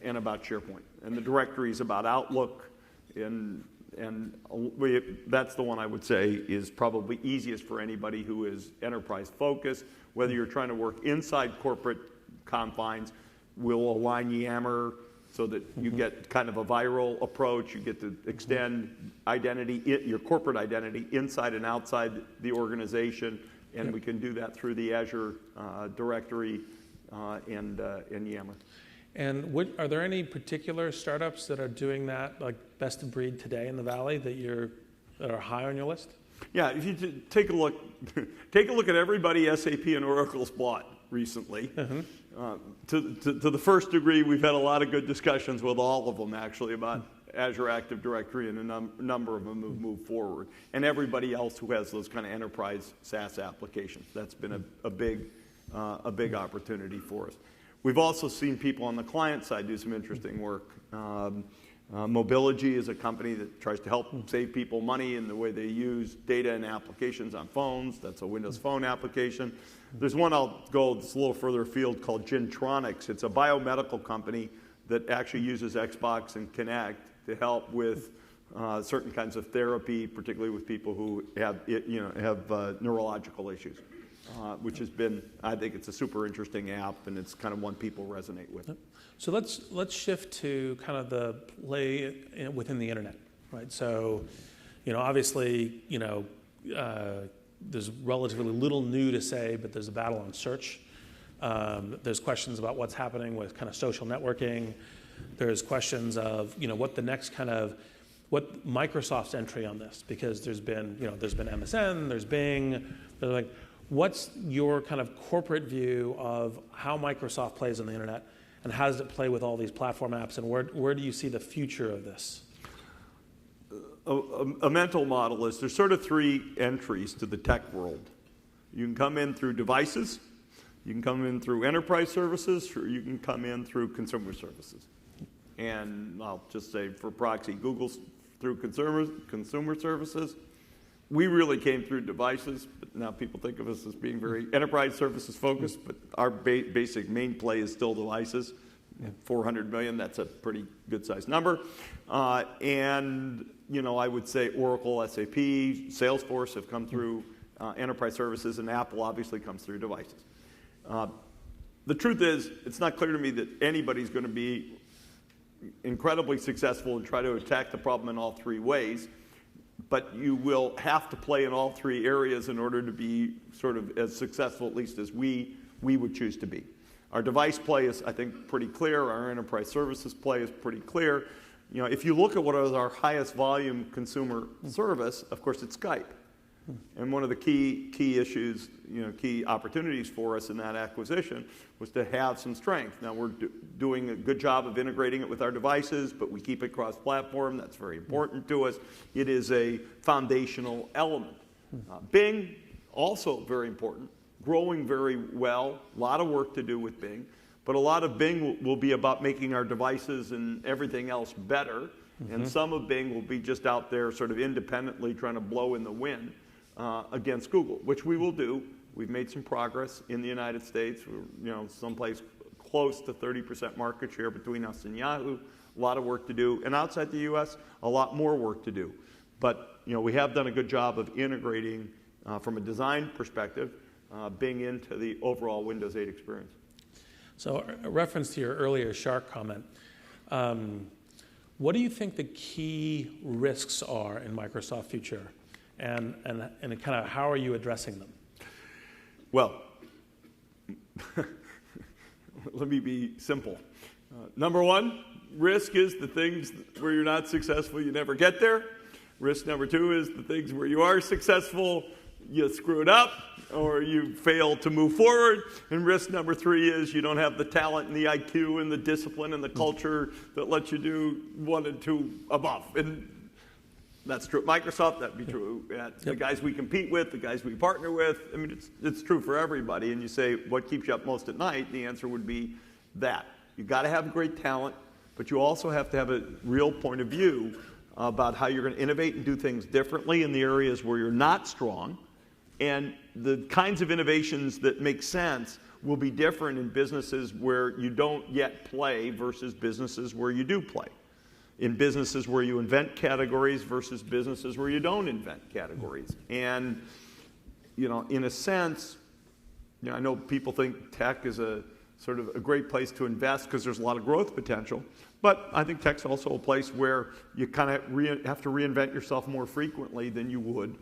and about SharePoint. And the directory is about Outlook, and that's the one I would say is probably easiest for anybody who is enterprise focused. Whether you're trying to work inside corporate confines, we'll align Yammer so that you get kind of a viral approach. You get to extend identity, your corporate identity inside and outside the organization, and we can do that through the Azure directory and Yammer. And are there any particular startups that are doing that, like best of breed today in the Valley, that are high on your list? Yeah, if you take a look, take a look at everybody SAP and Oracle's bought recently. To the first degree, we've had a lot of good discussions with all of them actually about Azure Active Directory, and a number of them have moved forward. And everybody else who has those kind of enterprise SaaS applications, that's been a big opportunity for us. We've also seen people on the client side do some interesting work. Mobilogy is a company that tries to help save people money in the way they use data and applications on phones. That's a Windows Phone application. There's one I'll go that's a little further afield called Gentronics. It's a biomedical company that actually uses Xbox and Kinect to help with certain kinds of therapy, particularly with people who have neurological issues. Which has been, I think it's a super interesting app, and it's kind of one people resonate with. So let's shift to kind of the play within the internet, right? So, obviously, there's relatively little new to say, but there's a battle on search. There's questions about what's happening with kind of social networking. There's questions of, what the next what Microsoft's entry on this, because there's been MSN, there's Bing, what's your kind of corporate view of how Microsoft plays on the internet, and how does it play with all these platform apps, and where do you see the future of this? A mental model is there's sort of three entries to the tech world. You can come in through devices, you can come in through enterprise services, or you can come in through consumer services. And I'll just say for proxy, Google's through consumer services. We really came through devices, but now people think of us as being very enterprise services focused, but our basic main play is still devices. 400 million, that's a pretty good sized number. And, I would say Oracle, SAP, Salesforce have come through enterprise services, and Apple obviously comes through devices. The truth is, it's not clear to me that anybody's going to be incredibly successful and try to attack the problem in all three ways. But you will have to play in all three areas in order to be sort of as successful, at least as we would choose to be. Our device play is, I think, pretty clear. Our enterprise services play is pretty clear. If you look at what is our highest volume consumer service, of course, it's Skype. And one of the key issues, key opportunities for us in that acquisition was to have some strength. Now, we're doing a good job of integrating it with our devices, but we keep it cross-platform. That's very important to us. It is a foundational element. Bing, also very important, growing very well. A lot of work to do with Bing. But a lot of Bing will be about making our devices and everything else better. And some of Bing will be just out there sort of independently trying to blow in the wind against Google, which we will do. We've made some progress in the United States. We're, someplace close to 30% market share between us and Yahoo. A lot of work to do. And outside the U.S., a lot more work to do. But, we have done a good job of integrating, from a design perspective, Bing into the overall Windows 8 experience. So a reference to your earlier Shark comment. What do you think the key risks are in Microsoft future? And kind of how are you addressing them? Well, let me be simple. Number one, risk is the things where you're not successful, you never get there. Risk number two is the things where you are successful, you screw it up, or you fail to move forward. And risk number three is you don't have the talent and the IQ and the discipline and the culture that lets you do one and two above. And that's true at Microsoft. That'd be true at the guys we compete with, the guys we partner with. I mean, it's true for everybody. And you say, what keeps you up most at night? The answer would be that. You've got to have great talent, but you also have to have a real point of view about how you're going to innovate and do things differently in the areas where you're not strong. And the kinds of innovations that make sense will be different in businesses where you don't yet play versus businesses where you do play. In businesses where you invent categories versus businesses where you don't invent categories. And, in a sense, I know people think tech is a sort of a great place to invest because there's a lot of growth potential. But I think tech's also a place where you kind of have to reinvent yourself more frequently than you would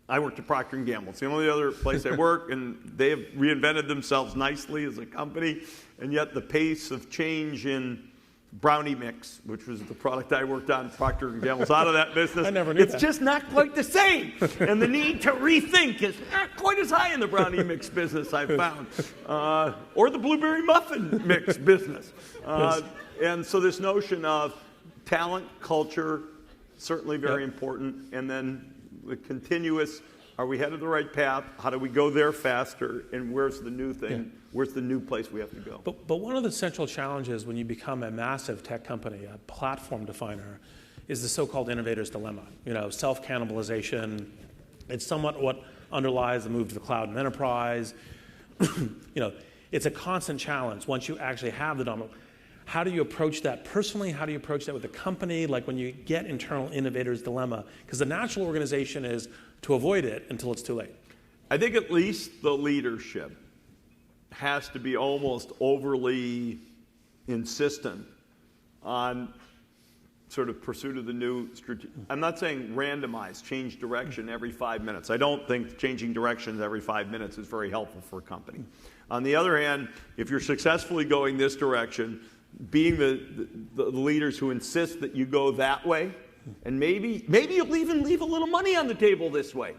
I worked at Procter & Gamble. It's the only other place I work, and they have reinvented themselves nicely as a company, and yet the pace of change in brownie mix, which was the product I worked on, Procter & Gamble's out of that business. I never knew It's that. just not quite the same. And the need to rethink is not quite as high in the brownie mix business, I've found. Or the blueberry muffin mix business. And so this notion of talent, culture, certainly very important. And then the continuous, are we headed the right path? How do we go there faster? And where's the new thing? Yeah. Where's the new place we have to go? But one of the central challenges when you become a massive tech company, a platform definer, is the so-called innovator's dilemma. Self-cannibalization. It's somewhat what underlies the move to the cloud and enterprise. It's a constant challenge once you actually have the dominant. How do you approach that personally? How do you approach that with the company? Like when you get internal innovator's dilemma, because the natural organization is to avoid it until it's too late. I think at least the leadership has to be almost overly insistent on sort of pursuit of the new I'm not saying randomize, change direction every 5 minutes. I don't think changing directions every 5 minutes is very helpful for a company. On the other hand, if you're successfully going this direction, being the leaders who insist that you go that way, and maybe you'll even leave a little money on the table this way.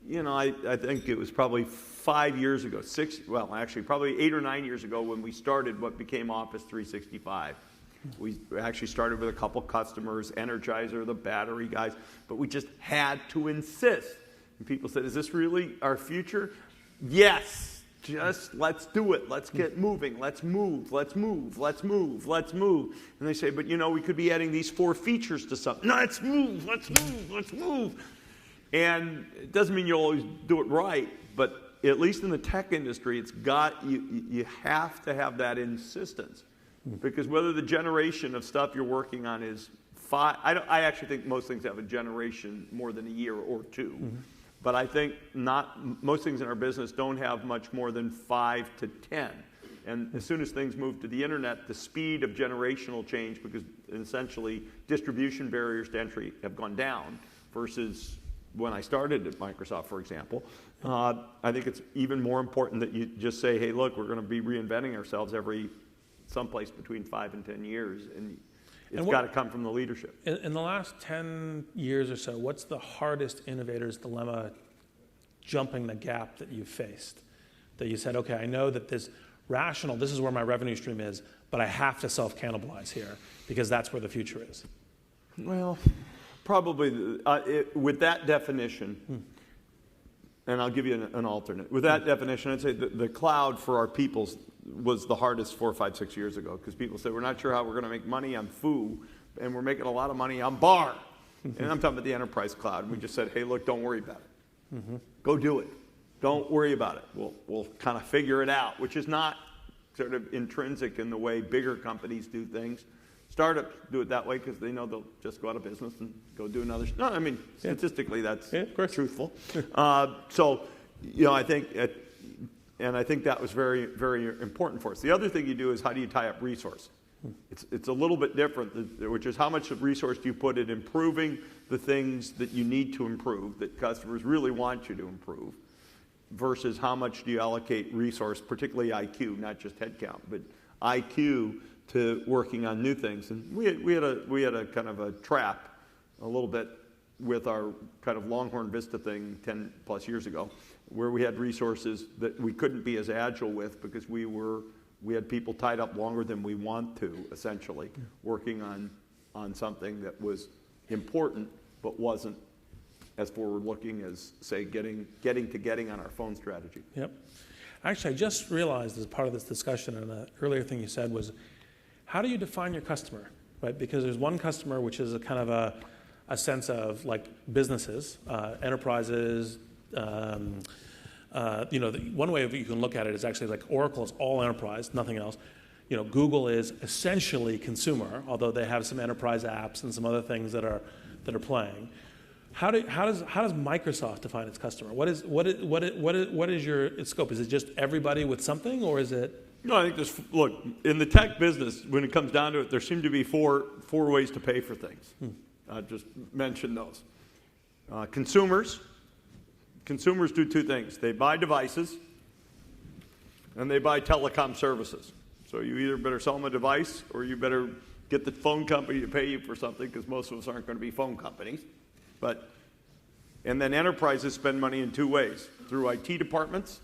I think it was probably 5 years ago, probably 8 or 9 years ago when we started what became Office 365. We actually started with a couple customers, Energizer, the battery guys, but we just had to insist. And people said, is this really our future? Yes, just let's do it. Let's get moving. Let's move. Let's move. Let's move. Let's move. And they say, but we could be adding these 4 features to something. No, let's move. Let's move. Let's move. And it doesn't mean you'll always do it right, but at least in the tech industry, you have to have that insistence. Because whether the generation of stuff you're working on is 5, I actually think most things have a generation more than a year or 2. Mm-hmm. But I think most things in our business don't have much more than 5 to 10. And as soon as things move to the internet, the speed of generational change, because essentially distribution barriers to entry have gone down versus when I started at Microsoft, for example. I think it's even more important that you just say, hey, look, we're going to be reinventing ourselves every someplace between 5 and 10 years, and it's got to come from the leadership. In the last 10 years or so, what's the hardest innovator's dilemma jumping the gap that you've faced? That you said, okay, I know that this is where my revenue stream is, but I have to self-cannibalize here because that's where the future is. Well, probably with that definition, and I'll give you an alternate. With that definition, I'd say the cloud for our peoples was the hardest 4, 5, 6 years ago, because people said, we're not sure how we're going to make money on foo, and we're making a lot of money on bar. And I'm talking about the enterprise cloud. And we just said, hey, look, don't worry about it. Mm-hmm. Go do it. Don't worry about it. We'll kind of figure it out, which is not sort of intrinsic in the way bigger companies do things. Startups do it that way because they know they'll just go out of business and go do another. No, I mean, statistically, that's truthful. I think, and I think that was very, very important for us. The other thing you do is how do you tie up resource? It's a little bit different, which is how much of resource do you put in improving the things that you need to improve, that customers really want you to improve, versus how much do you allocate resource, particularly IQ, not just headcount, but IQ to working on new things. And we had a kind of a trap a little bit with our kind of Longhorn Vista thing 10 plus years ago, where we had resources that we couldn't be as agile with because we had people tied up longer than we want to, essentially, working on something that was important but wasn't as forward-looking as, say, getting on our phone strategy. Yep. Actually, I just realized as part of this discussion, and the earlier thing you said was, how do you define your customer, right? Because there's one customer, which is a kind of a sense of like businesses, enterprises. One way you can look at it is actually like Oracle is all enterprise, nothing else. Google is essentially consumer, although they have some enterprise apps and some other things that are playing. How does Microsoft define its customer? What is your scope? Is it just everybody with something, or is it? No, I think look, in the tech business, when it comes down to it, there seem to be four ways to pay for things. I'll just mention those. Consumers, consumers do two things. They buy devices and they buy telecom services. So you either better sell them a device or you better get the phone company to pay you for something, because most of us aren't going to be phone companies. And then enterprises spend money in two ways: through IT departments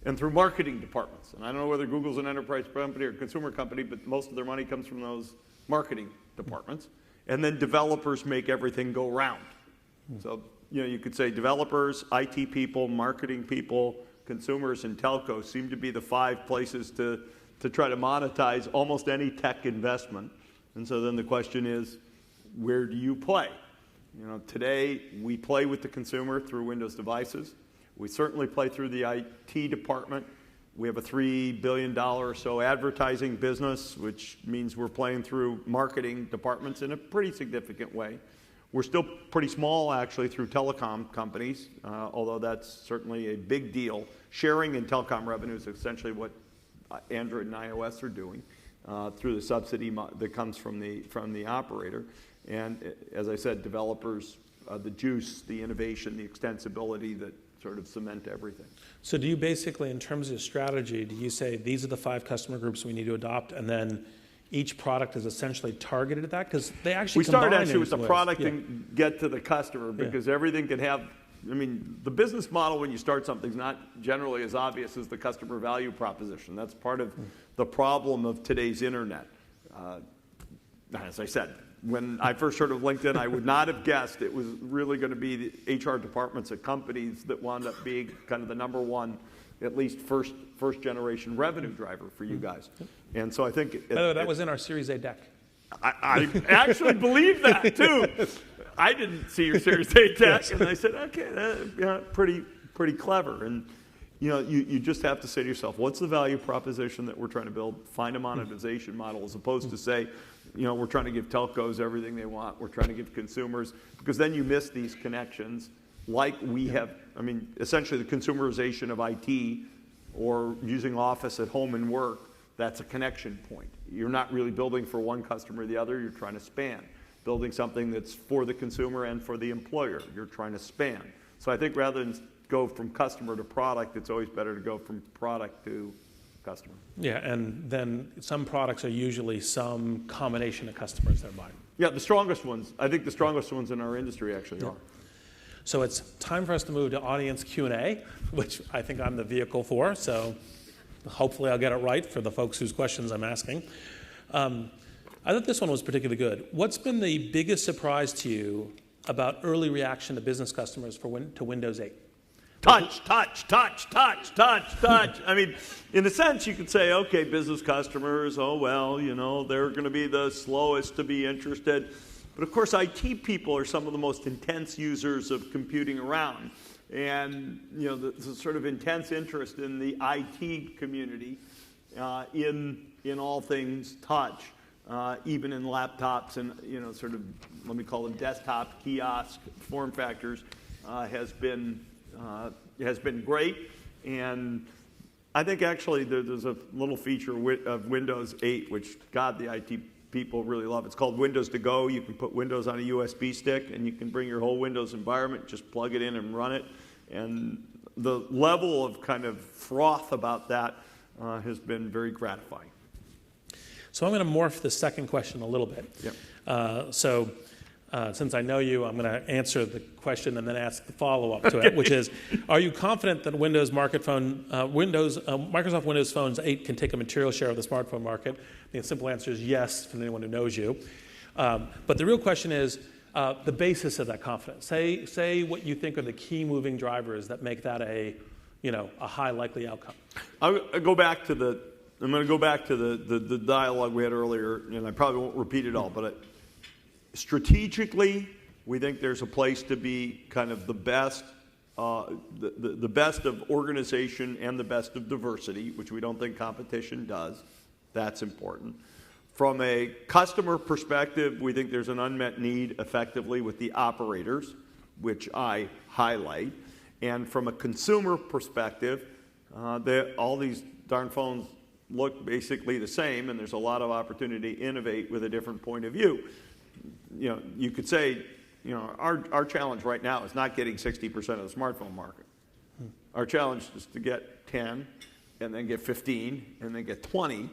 and through marketing departments. And I don't know whether Google's an enterprise company or a consumer company, but most of their money comes from those marketing departments. And then developers make everything go round. So, you could say developers, IT people, marketing people, consumers, and telcos seem to be the 5 places to try to monetize almost any tech investment. And so then the question is, where do you play? Today we play with the consumer through Windows devices. We certainly play through the IT department. We have a $3 billion or so advertising business, which means we're playing through marketing departments in a pretty significant way. We're still pretty small, actually, through telecom companies, although that's certainly a big deal. Sharing in telecom revenue is essentially what Android and iOS are doing through the subsidy that comes from the operator. And as I said, developers, the juice, the innovation, the extensibility that sort of cement everything. So do you basically, in terms of your strategy, do you say these are the 5 customer groups we need to adopt, and then each product is essentially targeted at that? Because they actually start actually with the product and get to the customer, because everything can have, the business model when you start something is not generally as obvious as the customer value proposition. That's part of the problem of today's internet. As I said, when I first heard of LinkedIn, I would not have guessed it was really going to be the HR departments at companies that wound up being kind of the number one, at least first generation revenue driver for you guys. And so I think... By the way, that was in our Series A deck. I actually believe that, too. I didn't see your Series A deck, and I said, okay, pretty clever. And you just have to say to yourself, what's the value proposition that we're trying to build? Find a monetization model, as opposed to say, we're trying to give telcos everything they want. We're trying to give consumers, because then you miss these connections like we have. Essentially the consumerization of IT or using Office at home and work, that's a connection point. You're not really building for one customer or the other. You're trying to span. Building something that's for the consumer and for the employer. You're trying to span. So I think rather than go from customer to product, it's always better to go from product to customer. Yeah, and then some products are usually some combination of customers they're buying. Yeah, the strongest ones. I think the strongest ones in our industry actually are. So it's time for us to move to audience Q&A, which I think I'm the vehicle for, so hopefully I'll get it right for the folks whose questions I'm asking. I thought this one was particularly good. What's been the biggest surprise to you about early reaction to business customers to Windows 8? Touch. In a sense, you could say, okay, business customers, they're going to be the slowest to be interested. But of course, IT people are some of the most intense users of computing around. And, the sort of intense interest in the IT community in all things touch, even in laptops and, sort of, let me call them desktop kiosk form factors, has been great. And I think actually there's a little feature of Windows 8, which, God, the IT people really love. It's called Windows to Go. You can put Windows on a USB stick, and you can bring your whole Windows environment, just plug it in and run it. And the level of kind of froth about that has been very gratifying. So I'm going to morph the second question a little bit. Yep. Since I know you, I'm going to answer the question and then ask the follow-up to it, which is, are you confident that Microsoft Windows Phones 8 can take a material share of the smartphone market? The simple answer is yes, from anyone who knows you. But the real question is the basis of that confidence. Say what you think are the key moving drivers that make that a high likely outcome. I'm going to go back to the dialogue we had earlier, and I probably won't repeat it all, but strategically, we think there's a place to be kind of the best of organization and the best of diversity, which we don't think competition does. That's important. From a customer perspective, we think there's an unmet need effectively with the operators, which I highlight. And from a consumer perspective, all these darn phones look basically the same, and there's a lot of opportunity to innovate with a different point of view. You could say, our challenge right now is not getting 60% of the smartphone market. Our challenge is to get 10, and then get 15, and then get 20.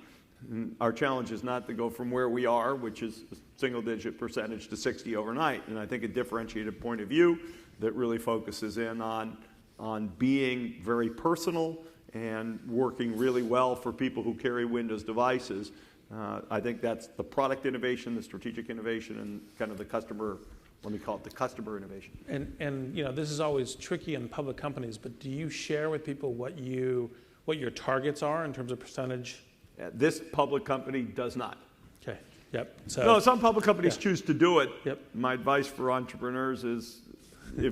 And our challenge is not to go from where we are, which is a single-digit percentage, to 60 overnight. And I think a differentiated point of view that really focuses in on being very personal and working really well for people who carry Windows devices. I think that's the product innovation, the strategic innovation, and kind of the customer, let me call it the customer innovation. And this is always tricky in public companies, but do you share with people what your targets are in terms of percentage? This public company does not. Okay. Yep. So no, some public companies choose to do it. Yep. My advice for entrepreneurs is,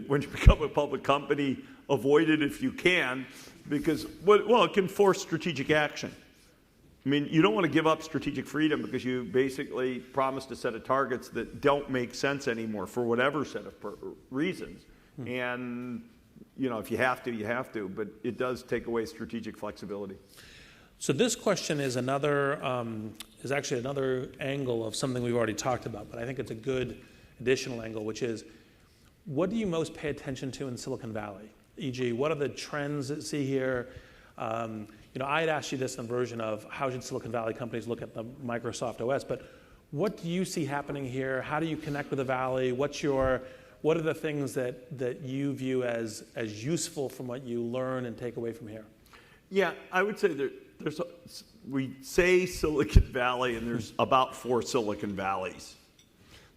when you become a public company, avoid it if you can, because it can force strategic action. I mean, you don't want to give up strategic freedom because you basically promised a set of targets that don't make sense anymore for whatever set of reasons. And if you have to, you have to, but it does take away strategic flexibility. So this question is actually another angle of something we've already talked about, but I think it's a good additional angle, which is, what do you most pay attention to in Silicon Valley? E.g., what are the trends that you see here? I had asked you this in a version of how should Silicon Valley companies look at the Microsoft OS, but what do you see happening here? How do you connect with the Valley? What are the things that you view as useful from what you learn and take away from here? Yeah, I would say we say Silicon Valley, and there's about 4 Silicon Valleys.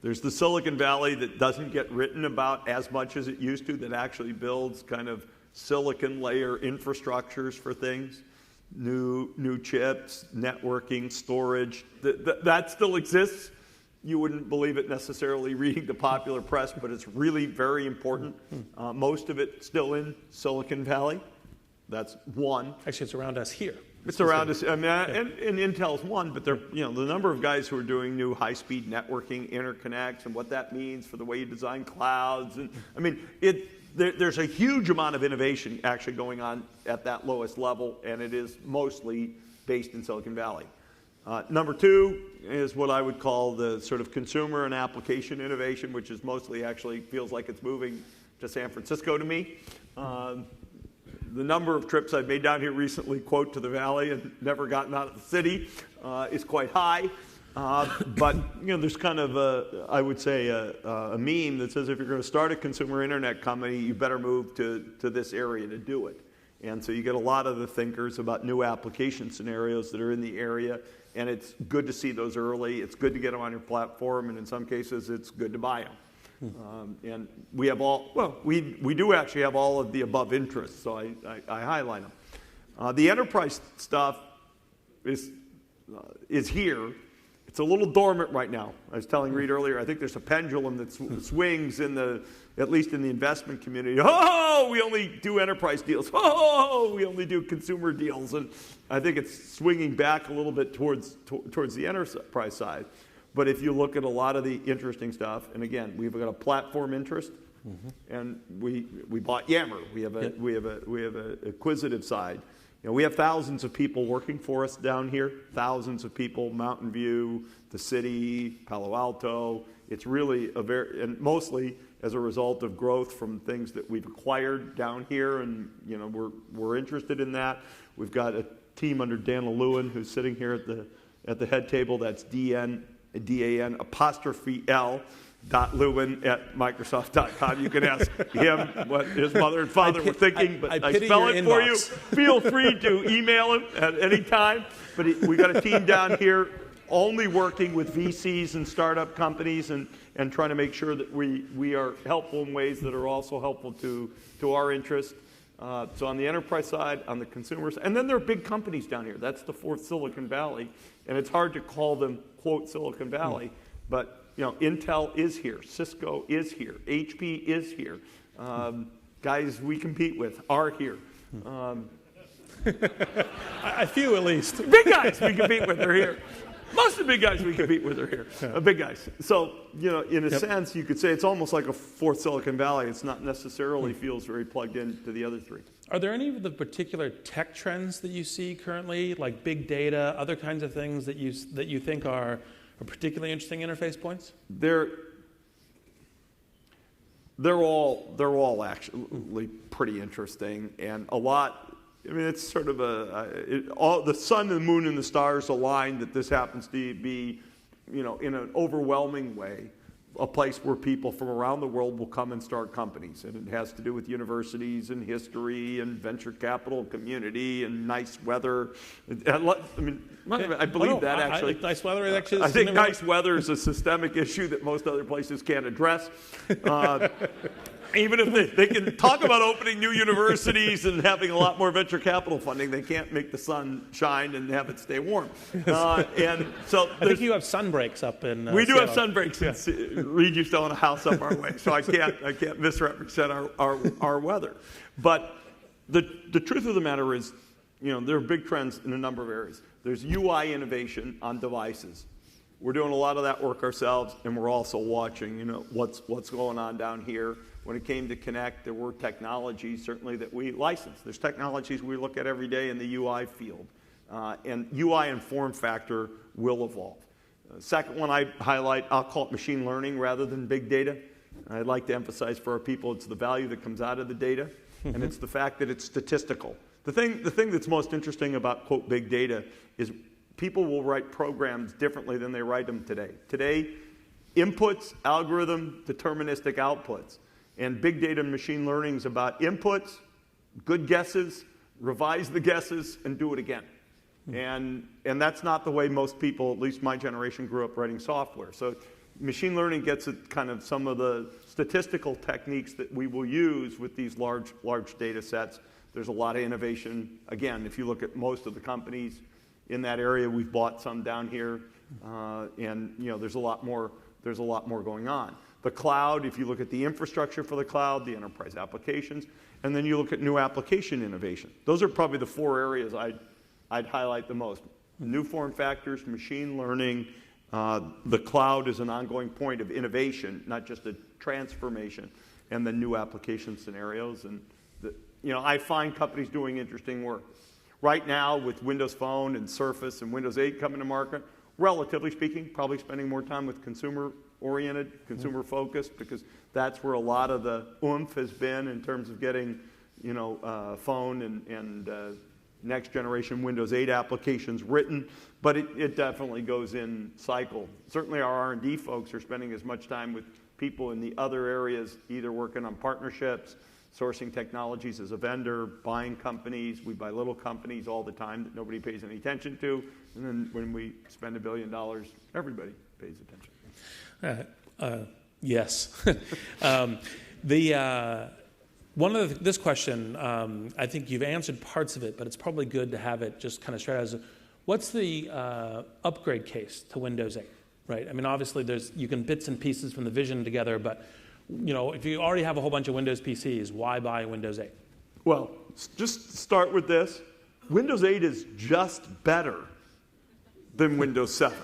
There's the Silicon Valley that doesn't get written about as much as it used to, that actually builds kind of silicon layer infrastructures for things, new chips, networking, storage. That still exists. You wouldn't believe it necessarily reading the popular press, but it's really very important. Most of it still in Silicon Valley. That's one. Actually, it's around us here. It's around us. I mean, and Intel's one, but the number of guys who are doing new high-speed networking interconnects and what that means for the way you design clouds. And I mean, there's a huge amount of innovation actually going on at that lowest level, and it is mostly based in Silicon Valley. Number 2 is what I would call the sort of consumer and application innovation, which is mostly actually feels like it's moving to San Francisco to me. The number of trips I've made down here recently, quote, to the Valley and never gotten out of the city is quite high. But there's kind of I would say a meme that says if you're going to start a consumer internet company, you better move to this area to do it. And so you get a lot of the thinkers about new application scenarios that are in the area, and it's good to see those early. It's good to get them on your platform, and in some cases, it's good to buy them. And we have we do actually have all of the above interests, so I highlight them. The enterprise stuff is here. It's a little dormant right now. I was telling Reid earlier, I think there's a pendulum that swings at least in the investment community. Oh, we only do enterprise deals. Oh, we only do consumer deals. And I think it's swinging back a little bit towards the enterprise side. But if you look at a lot of the interesting stuff, and again, we've got a platform interest, and we bought Yammer. We have a acquisitive side. We have thousands of people working for us down here. Thousands of people, Mountain View, the city, Palo Alto. It's really and mostly as a result of growth from things that we've acquired down here, and we're interested in that. We've got a team under Dan Lewin who's sitting here at the head table. That's DAN_Lewin@Microsoft.com. You can ask him what his mother and father were thinking, but I spell it for you. Feel free to email him at any time. But we got a team down here only working with VCs and startup companies and trying to make sure that we are helpful in ways that are also helpful to our interests. So on the enterprise side, on the consumer side, and then there are big companies down here. That's the 4th Silicon Valley, and it's hard to call them, quote, Silicon Valley, but Intel is here, Cisco is here, HP is here. Guys we compete with are here. A few at least. Big guys we compete with are here. Most of the big guys we compete with are here. Big guys. So, in a sense, you could say it's almost like a 4th Silicon Valley. It's not necessarily feels very plugged into the other 3. Are there any of the particular tech trends that you see currently, like big data, other kinds of things that you think are particularly interesting interface points? they're all actually pretty interesting, and a lot. I mean, it's sort of all the sun, the moon, and the stars align that this happens to be, in an overwhelming way, a place where people from around the world will come and start companies. And it has to do with universities and history and venture capital community and nice weather. I believe that actually. Nice weather is actually. I think nice weather is a systemic issue that most other places can't address. Even if they can talk about opening new universities and having a lot more venture capital funding, they can't make the sun shine and have it stay warm. And so I think you have sun breaks up in. We do Seattle. have sun breaks. Yeah. Reid used to own a house up our way, so I can't misrepresent our weather. But the truth of the matter is, there are big trends in a number of areas. There's UI innovation on devices. We're doing a lot of that work ourselves, and we're also watching, what's going on down here. When it came to Connect, there were technologies certainly that we licensed. There's technologies we look at every day in the UI field, and UI and form factor will evolve. Second one I highlight, I'll call it machine learning rather than big data. I'd like to emphasize for our people, it's the value that comes out of the data, and it's the fact that it's statistical. The thing that's most interesting about, quote, big data is people will write programs differently than they write them today. Today, inputs, algorithm, deterministic outputs. And big data and machine learning is about inputs, good guesses, revise the guesses, and do it again. And that's not the way most people, at least my generation, grew up writing software. So machine learning gets at kind of some of the statistical techniques that we will use with these large data sets. There's a lot of innovation. Again, if you look at most of the companies in that area, we've bought some down here, and there's a lot more going on. The cloud, if you look at the infrastructure for the cloud, the enterprise applications, and then you look at new application innovation. Those are probably the four areas I'd highlight the most. New form factors, machine learning, the cloud is an ongoing point of innovation, not just a transformation, and the new application scenarios. And I find companies doing interesting work. Right now, with Windows Phone and Surface and Windows 8 coming to market, relatively speaking, probably spending more time with consumer-oriented, consumer-focused, because that's where a lot of the oomph has been in terms of getting, phone and next generation Windows 8 applications written. But it definitely goes in cycle. Certainly, our R&D folks are spending as much time with people in the other areas, either working on partnerships, sourcing technologies as a vendor, buying companies. We buy little companies all the time that nobody pays any attention to. And then when we spend $1 billion, everybody pays attention. Yes. This question, I think you've answered parts of it, but it's probably good to have it just kind of straight as, what's the upgrade case to Windows 8, right? I mean, obviously you can bits and pieces from the vision together, but if you already have a whole bunch of Windows PCs, why buy Windows 8? Well, just start with this. Windows 8 is just better than Windows 7.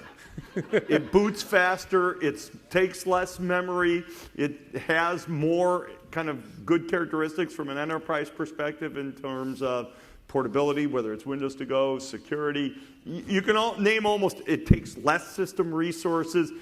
It boots faster, it takes less memory, it has more kind of good characteristics from an enterprise perspective in terms of portability, whether it's Windows to go, security. You can name almost, it takes less system resources.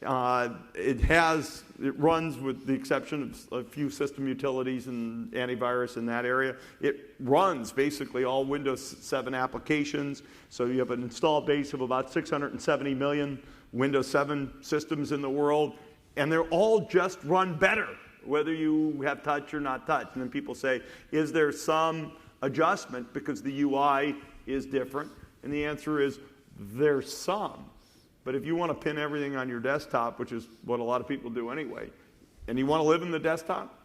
It runs, with the exception of a few system utilities and antivirus in that area, it runs basically all Windows 7 applications. So you have an installed base of about 670 million Windows 7 systems in the world, and they're all just run better, whether you have touch or not touch. And then people say, is there some adjustment because the UI is different? And the answer is, there's some. But if you want to pin everything on your desktop, which is what a lot of people do anyway, and you want to live in the desktop,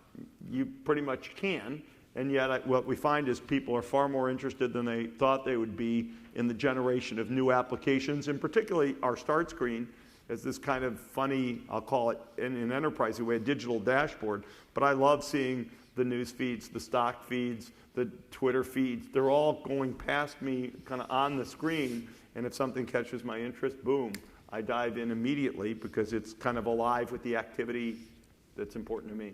you pretty much can. And yet what we find is people are far more interested than they thought they would be in the generation of new applications, and particularly our start screen as this kind of funny, I'll call it in an enterprise way, a digital dashboard. But I love seeing the news feeds, the stock feeds, the Twitter feeds. They're all going past me kind of on the screen. And if something catches my interest, boom, I dive in immediately because it's kind of alive with the activity that's important to me.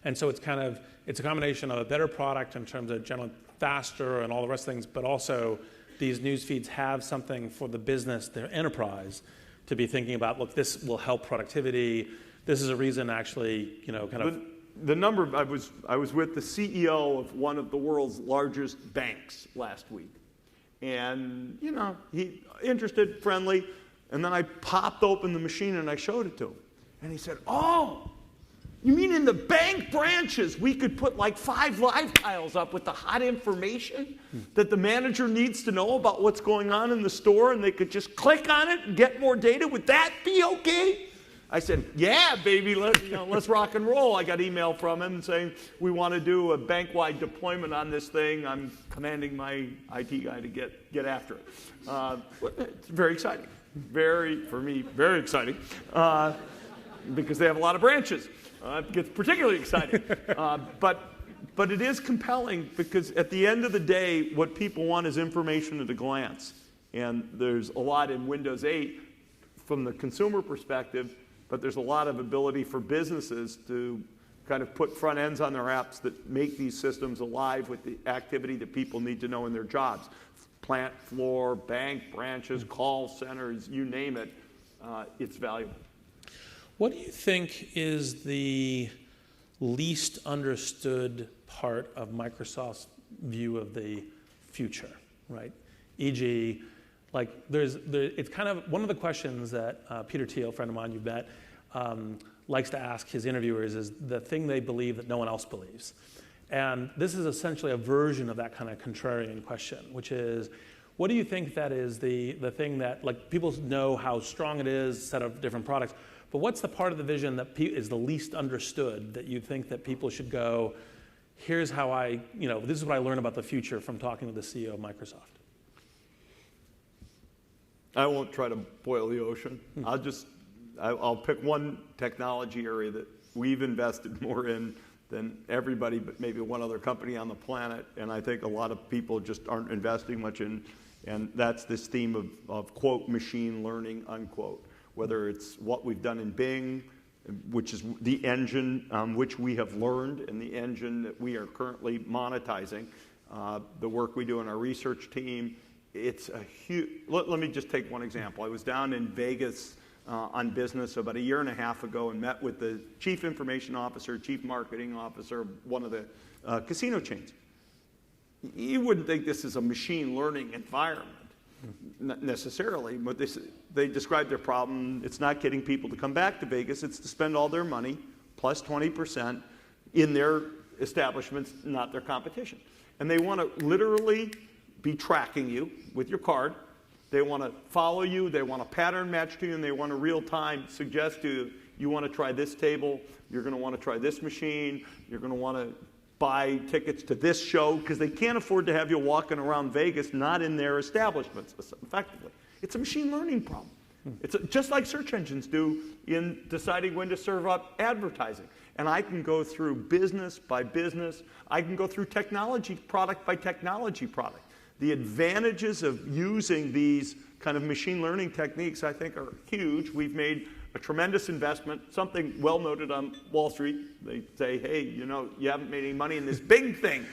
And so it's a combination of a better product in terms of generally faster and all the rest of things, but also these news feeds have something for the business, their enterprise, to be thinking about, look, this will help productivity. This is a reason actually, the number, I was with the CEO of one of the world's largest banks last week. And, he interested, friendly. And then I popped open the machine and I showed it to him. And he said, "Oh, you mean in the bank branches we could put like 5 live tiles up with the hot information that the manager needs to know about what's going on in the store, and they could just click on it and get more data? Would that be okay?" I said, "Yeah, baby, let's rock and roll." I got email from him saying, "We want to do a bank-wide deployment on this thing. I'm commanding my IT guy to get after it." It's very exciting. For me, very exciting, because they have a lot of branches. It gets particularly exciting. But it is compelling because at the end of the day, what people want is information at a glance. And there's a lot in Windows 8 from the consumer perspective, but there's a lot of ability for businesses to kind of put front ends on their apps that make these systems alive with the activity that people need to know in their jobs. Plant floor, bank branches, call centers, you name it, it's valuable. What do you think is the least understood part of Microsoft's view of the future, right? E.g., like it's kind of one of the questions that Peter Thiel, a friend of mine you've met, likes to ask his interviewers is the thing they believe that no one else believes. And this is essentially a version of that kind of contrarian question, which is, what do you think that is the thing that, like, people know how strong it is, set of different products, but what's the part of the vision that is the least understood that you think that people should go, here's how this is what I learned about the future from talking to the CEO of Microsoft? I won't try to boil the ocean. I'll pick one technology area that we've invested more in than everybody but maybe one other company on the planet, and I think a lot of people just aren't investing much in, and that's this theme of quote, machine learning, unquote. Whether it's what we've done in Bing, which is the engine on which we have learned and the engine that we are currently monetizing, the work we do in our research team, it's a huge, let me just take one example. I was down in Vegas on business about a year and a half ago and met with the chief information officer, chief marketing officer of one of the casino chains. You wouldn't think this is a machine learning environment necessarily, but they describe their problem. It's not getting people to come back to Vegas. It's to spend all their money, plus 20%, in their establishments, not their competition. And they want to literally be tracking you with your card. They want to follow you. They want to pattern match to you, and they want to real time suggest to you, you want to try this table, you're going to want to try this machine, you're going to want to buy tickets to this show, because they can't afford to have you walking around Vegas not in their establishments effectively. It's a machine learning problem. It's just like search engines do in deciding when to serve up advertising. And I can go through business by business. I can go through technology product by technology product. The advantages of using these kind of machine learning techniques, I think, are huge. We've made a tremendous investment, something well noted on Wall Street. They say, hey, you haven't made any money in this big thing.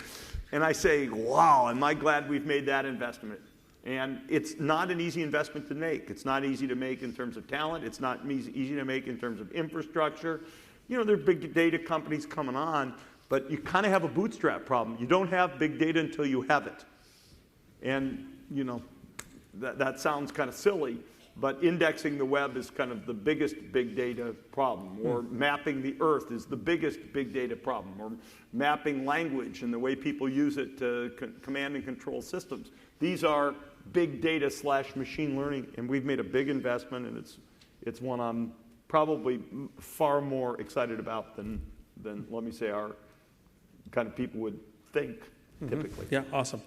And I say, wow, am I glad we've made that investment. And it's not an easy investment to make. It's not easy to make in terms of talent. It's not easy to make in terms of infrastructure. There are big data companies coming on, but you kind of have a bootstrap problem. You don't have big data until you have it. And, that sounds kind of silly, but indexing the web is kind of the biggest big data problem, or mapping the earth is the biggest big data problem, or mapping language and the way people use it to command and control systems. These are big data / machine learning, and we've made a big investment, and it's one I'm probably far more excited about than let me say, our kind of people would think typically. Yeah, awesome.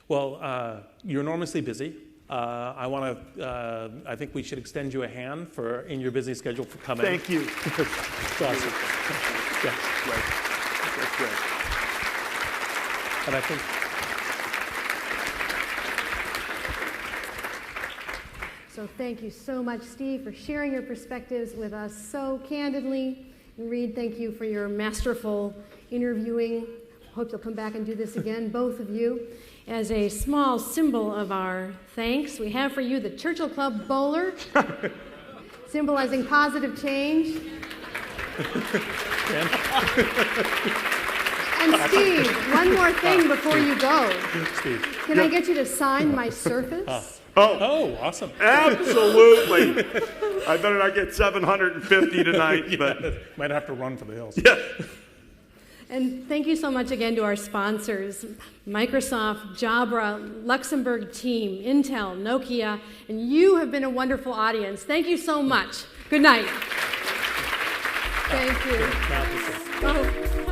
Well, you're enormously busy. I think we should extend you a hand in your busy schedule for coming. Thank you. It's awesome. Yeah. That's great. And I think. So thank you so much, Steve, for sharing your perspectives with us so candidly. And Reid, thank you for your masterful interviewing. Hope you'll come back and do this again, both of you. As a small symbol of our thanks, we have for you the Churchill Club Bowler, symbolizing positive change. And Steve, one more thing before you go. Steve. Can I get you to sign my Surface? Oh, awesome. Absolutely. I better not get 750 tonight, but Might have to run for the hills. yeah. And thank you so much again to our sponsors, Microsoft, Jabra, Luxembourg team, Intel, Nokia, and you have been a wonderful audience. Thank you so much. Good night. Thank you. Now, Oh.